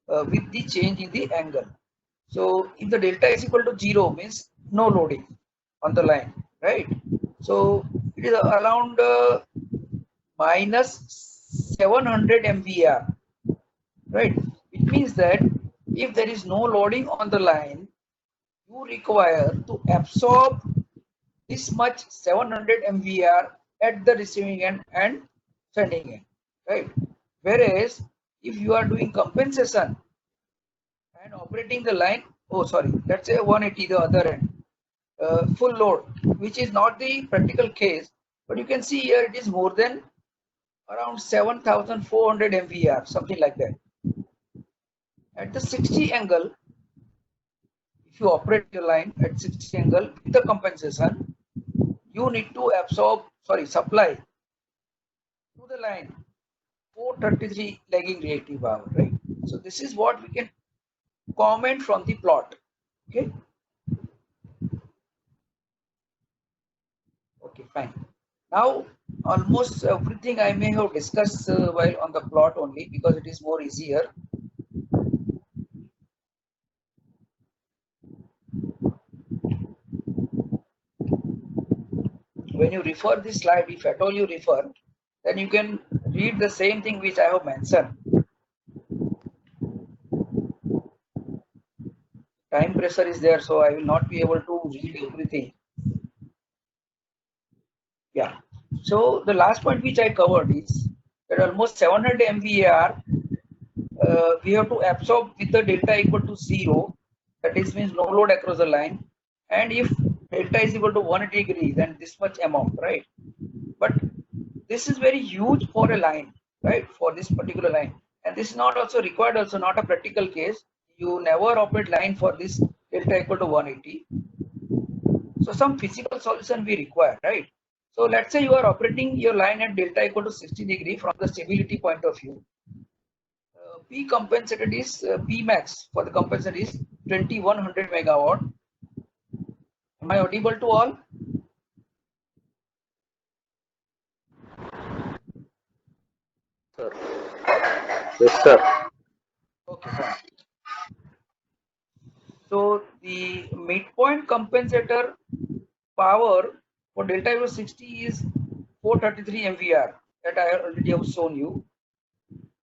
With the change in the angle. So if the delta is equal to 0, means no loading on the line, right? So it is around minus 700 MVAR, right? It means that if there is no loading on the line, you require to absorb this much 700 MVAR at the receiving end and sending end, right? Whereas if you are doing compensation and operating the line, oh sorry, let's say 180 the other end, full load, which is not the practical case, but you can see here it is more than around 7400 MVAR, something like that. At the 60 angle, if you operate your line at 60 angle with the compensation, you need to supply to the line 433 lagging reactive power, right? So this is what we can comment from the plot. Okay. Okay, fine. Now almost everything I may have discussed while on the plot only, because it is more easier. When you refer this slide, if at all you refer, then you can read the same thing which I have mentioned. Time pressure is there, so I will not be able to read everything. Yeah. So the last point which I covered is that almost 700 MVAR we have to absorb with the delta equal to 0. That is means no load across the line. And if delta is equal to 180 degrees, then this much amount, right? But this is very huge for a line, right? For this particular line, and this is not also required, also not a practical case. You never operate line for this delta equal to 180. So some physical solution we require, right? So let's say you are operating your line at delta equal to 60 degree from the stability point of view. P compensated is P max for the compensator is 2100 megawatt. Am I audible to all? Sir. Yes, sir. Okay, fine. So the midpoint compensator power for delta equal to 60 is 433 MVAR that I already have shown you.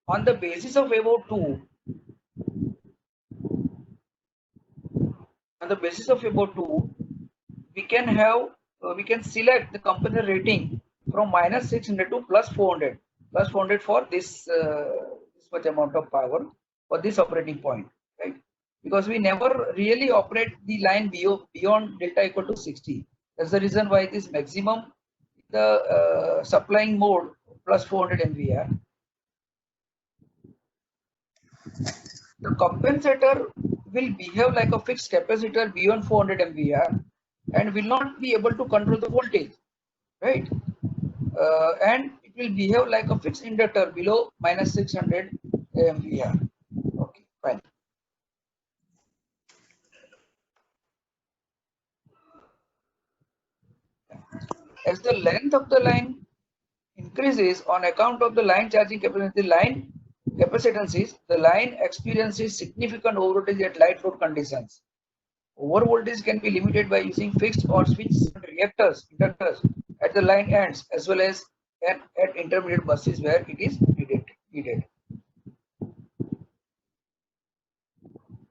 On the basis of above 2, we can have we can select the compensator rating from minus 600 to plus 400 for this much amount of power for this operating point, right? Because we never really operate the line beyond delta equal to 60. That's the reason why it is maximum the supplying mode plus 400 MVAR. The compensator will behave like a fixed capacitor beyond 400 MVAR and will not be able to control the voltage, right? And it will behave like a fixed inductor below minus 600 MVAR. Okay, fine. As the length of the line increases on account of the line charging capacity, the line experiences significant overvoltage at light load conditions. Overvoltage can be limited by using fixed or switched inductors at the line ends as well as at intermediate buses where it is needed.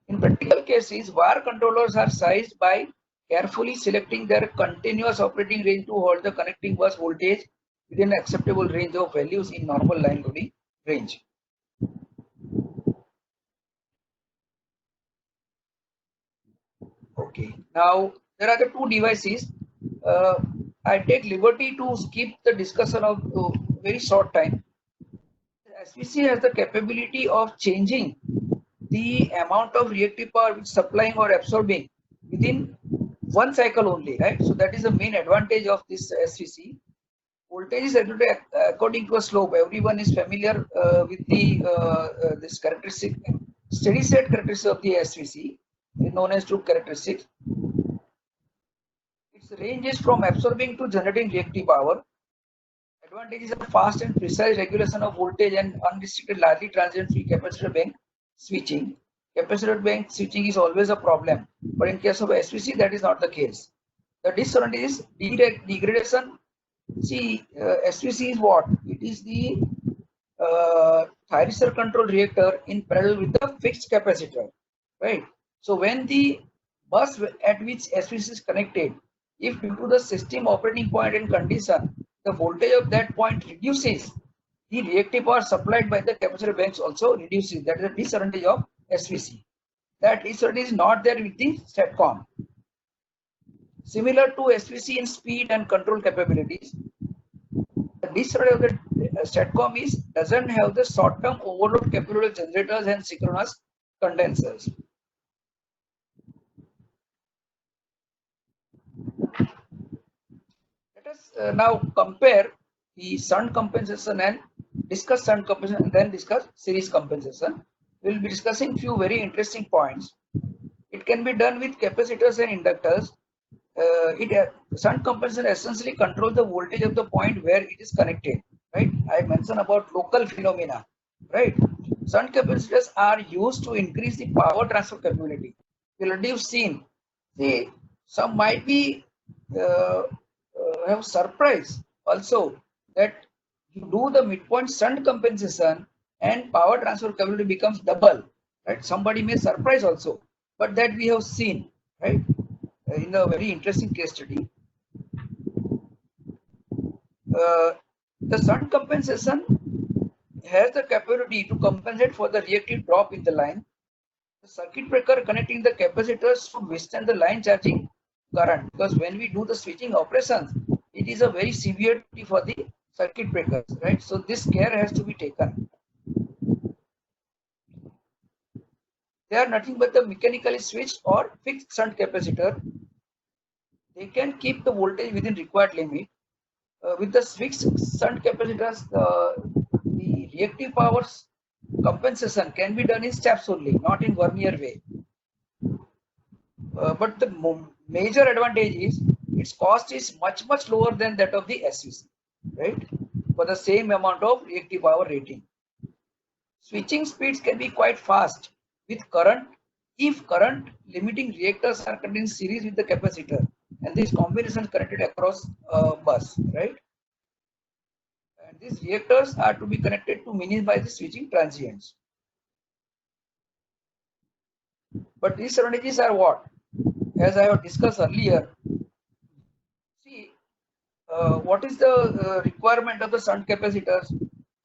In practical cases, VAR controllers are sized by carefully selecting their continuous operating range to hold the connecting bus voltage within an acceptable range of values in normal line loading range. Okay, now there are the two devices. I take liberty to skip the discussion of very short time. SVC has the capability of changing the amount of reactive power which supplying or absorbing within one cycle only, right? So that is the main advantage of this SVC. Voltage is regulated according to a slope. Everyone is familiar with the this characteristic, steady state characteristic of the SVC, known as Droob characteristics. Its range is from absorbing to generating reactive power. Advantages are fast and precise regulation of voltage and unrestricted largely transient free capacitor bank switching. Capacitor bank switching is always a problem, but in case of SVC that is not the case. The disadvantage is degradation. See, SVC is what? It is the thyristor control reactor in parallel with the fixed capacitor, right? So when the bus at which SVC is connected, if due to the system operating point and condition, the voltage of that point reduces, the reactive power supplied by the capacitor banks also reduces. That is the disadvantage of SVC. That disadvantage is not there with the STATCOM. Similar to SVC in speed and control capabilities, the disadvantage of the STATCOM is doesn't have the short-term overload capable generators and synchronous condensers. Let us now compare the shunt compensation and discuss shunt compensation and then discuss series compensation. We will be discussing few very interesting points. It can be done with capacitors and inductors. shunt compensation essentially controls the voltage of the point where it is connected, right? I mentioned about local phenomena, right? Shunt capacitors are used to increase the power transfer capability. You already have seen. See, some might be have surprise also that you do the midpoint shunt compensation and power transfer capability becomes double, right? Somebody may surprise also, but that we have seen, right? In a very interesting case study. The shunt compensation has the capability to compensate for the reactive drop in the line. The circuit breaker connecting the capacitors should withstand the line charging current, because when we do the switching operations, it is a very severity for the circuit breakers, right? So this care has to be taken. They are nothing but the mechanically switched or fixed shunt capacitor. They can keep the voltage within required limit. With the fixed shunt capacitors, the reactive powers compensation can be done in steps only, not in Vernier way. But the major advantage is its cost is much lower than that of the SVC, right? For the same amount of reactive power rating. Switching speeds can be quite fast with current if current limiting reactors are connected in series with the capacitor, and this combination connected across bus, right? And these reactors are to be connected to minimize the switching transients. But these disadvantages are what? As I have discussed earlier, see, what is the requirement of the shunt capacitors?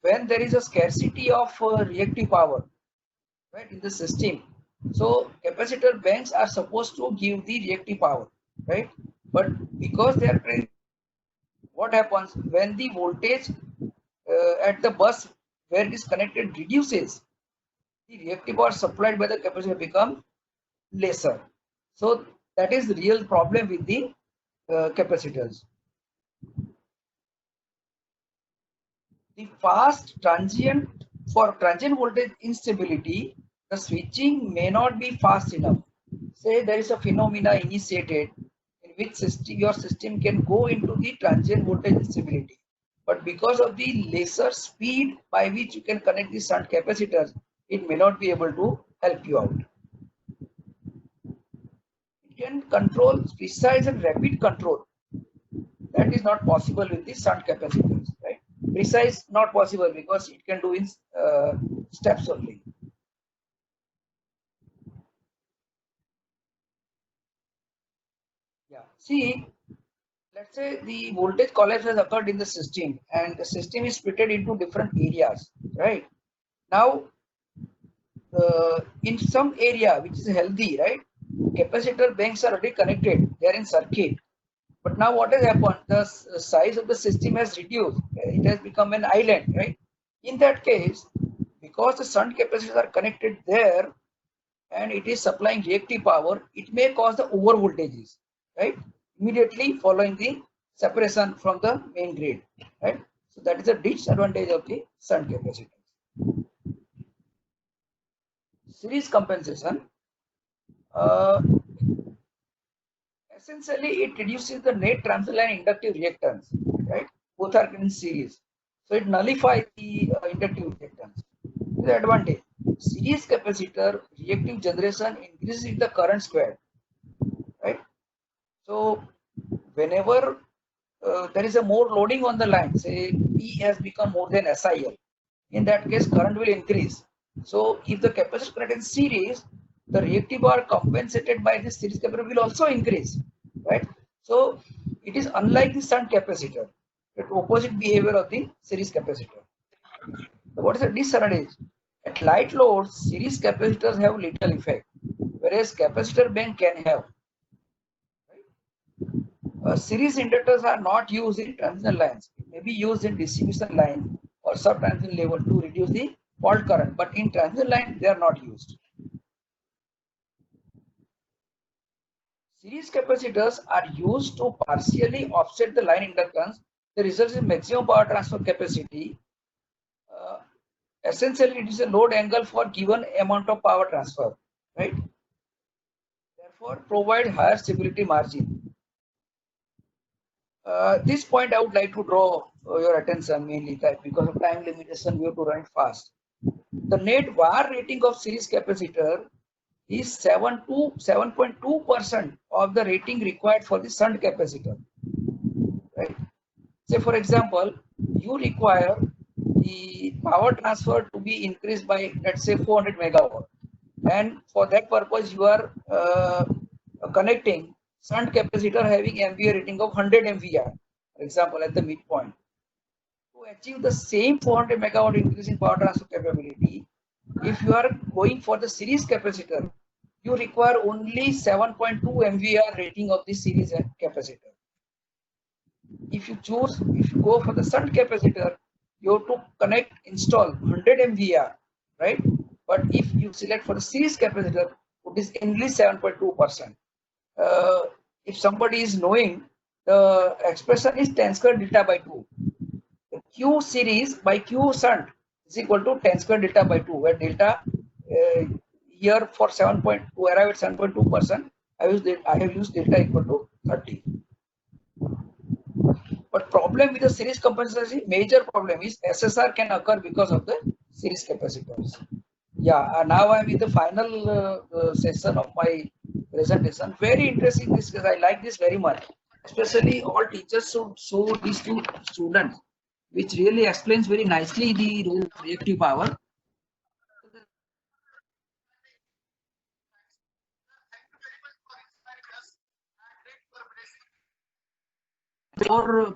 When there is a scarcity of reactive power, right, in the system, so capacitor banks are supposed to give the reactive power, right? But because they are, what happens when the voltage at the bus where it is connected reduces, the reactive power supplied by the capacitor become lesser. So that is the real problem with the capacitors. The fast transient, for transient voltage instability, the switching may not be fast enough. Say there is a phenomena initiated in which your system can go into the transient voltage instability, but because of the lesser speed by which you can connect the shunt capacitors, it may not be able to help you out. It can control precise and rapid control. That is not possible with the shunt capacitors, right? Precise not possible because it can do in steps only. Yeah. See, let's say the voltage collapse has occurred in the system and the system is split into different areas, right? Now, in some area which is healthy, right? Capacitor banks are already connected, they are in circuit. But now what has happened? The size of the system has reduced. It has become an island, right? In that case, because the shunt capacitors are connected there and it is supplying reactive power, it may cause the over voltages, right? Immediately following the separation from the main grid, right? So that is a disadvantage of the shunt capacitors. Series compensation. Essentially, it reduces the net transfer line inductive reactance, right? Both are in series. So it nullifies the inductive reactance. The advantage, series capacitor reactive generation increases with the current squared, right? So whenever there is a more loading on the line, say P has become more than SIL, in that case current will increase. So if the capacitor connected in series, the reactive power compensated by this series capacitor will also increase, right? So it is unlike the shunt capacitor, the opposite behavior of the series capacitor. So what is the disadvantage? At light loads, series capacitors have little effect, whereas capacitor bank can have. Series inductors are not used in transmission lines. It may be used in distribution line or sub-transmission level to reduce the fault current, but in transmission line they are not used. Series capacitors are used to partially offset the line inductance. The result is maximum power transfer capacity. Essentially, it is a load angle for given amount of power transfer, right? Therefore, provide higher stability margin. This point I would like to draw your attention mainly that because of time limitation, we have to run fast. The net VAR rating of series capacitor is 7.2% of the rating required for the shunt capacitor. Right? Say for example, you require the power transfer to be increased by let's say 400 megawatt, and for that purpose you are connecting shunt capacitor having MVA rating of 100 MVA, for example, at the midpoint. To achieve the same 400 megawatt increase in power transfer capability, if you are going for the series capacitor, you require only 7.2 MVA rating of the series capacitor. If you go for the shunt capacitor, you have to install 100 MVA, right? But if you select for the series capacitor, it is only 7.2%. If somebody is knowing, the expression is 10 square delta by 2. The Q series by Q shunt is equal to 10 square delta by 2, where delta here for 7. To arrive at 7.2%, I have used delta equal to 30. But problem with the series capacitors, major problem is SSR can occur because of the series capacitors. Yeah, now I'm in the final session of my presentation. Very interesting this because I like this very much. Especially all teachers should show these to students, which really explains very nicely the role of reactive power. Or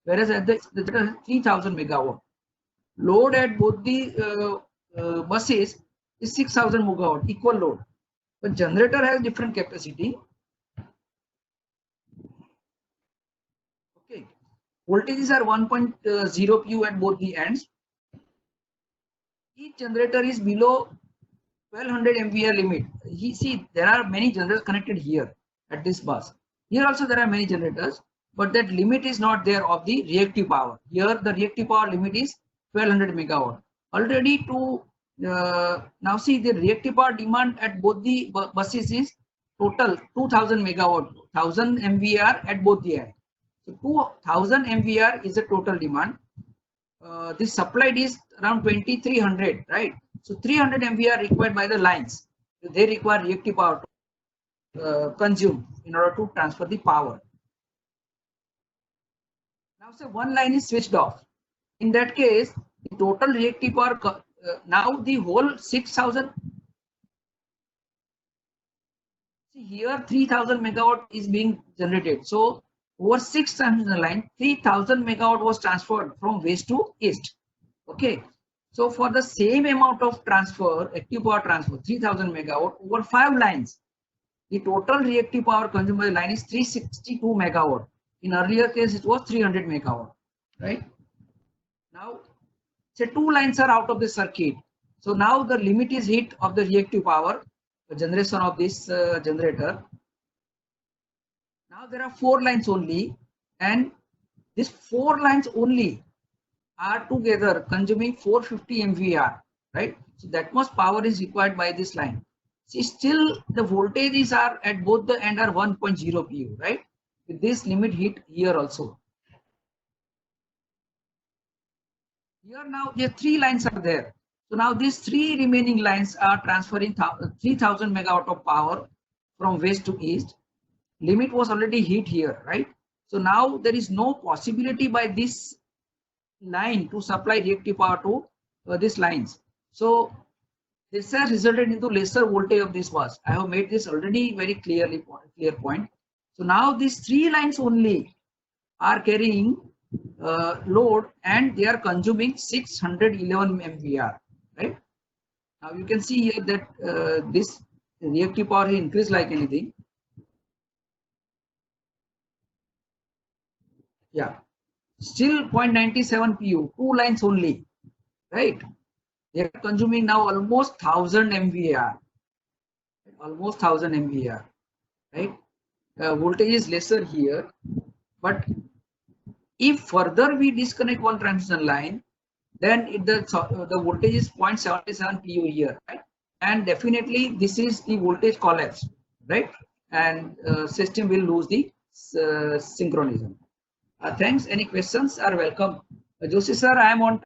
whereas at the 3000 megawatt load at both the buses is 6000 megawatt equal load, but generator has different capacity. Okay, voltages are 1.0 pu at both the ends. Each generator is below 1200 MVA limit. See, there are many generators connected here at this bus. Here also there are many generators, but that limit is not there of the reactive power. Here the reactive power limit is 1200 megawatt. Already to now see the reactive power demand at both the buses is total 2000 megawatt, 1000 MVAR at both the ends. So 2000 MVAR is the total demand. This supplied is around 2300, right? So 300 MVAR required by the lines. So they require reactive power to consume in order to transfer the power. Now say one line is switched off. In that case, the total reactive power, now the whole 6000. See here 3000 megawatt is being generated. So over 6 times in the line, 3000 megawatt was transferred from west to east. Okay. So for the same amount of transfer, active power transfer, 3000 megawatt over 5 lines, the total reactive power consumed by the line is 362 megawatt. In earlier case, it was 300 megawatt, right? Now, say 2 lines are out of the circuit. So now the limit is hit of the reactive power, the generation of this generator. Now there are 4 lines only, and these 4 lines only are together consuming 450 MVAR, right? So that much power is required by this line. See, still the voltages are at both the end are 1.0 pu, right? With this limit hit here also. Here now the 3 lines are there. So now these 3 remaining lines are transferring 3000 megawatt of power from west to east. Limit was already hit here, right? So now there is no possibility by this line to supply reactive power to these lines. So this has resulted into lesser voltage of this bus. I have made this already very clear point. So now these 3 lines only are carrying load, and they are consuming 611 MVAR, right? Now you can see here that this reactive power has increased like anything. Yeah, still 0.97 pu, 2 lines only, right? They are consuming now almost 1000 MVAR, almost 1000 MVAR, right? Voltage is lesser here, but if further we disconnect one transmission line, then the voltage is 0.77 pu here, right? And definitely this is the voltage collapse, right? and system will lose the synchronism. Thanks. Any questions are welcome. Joshi sir, I am on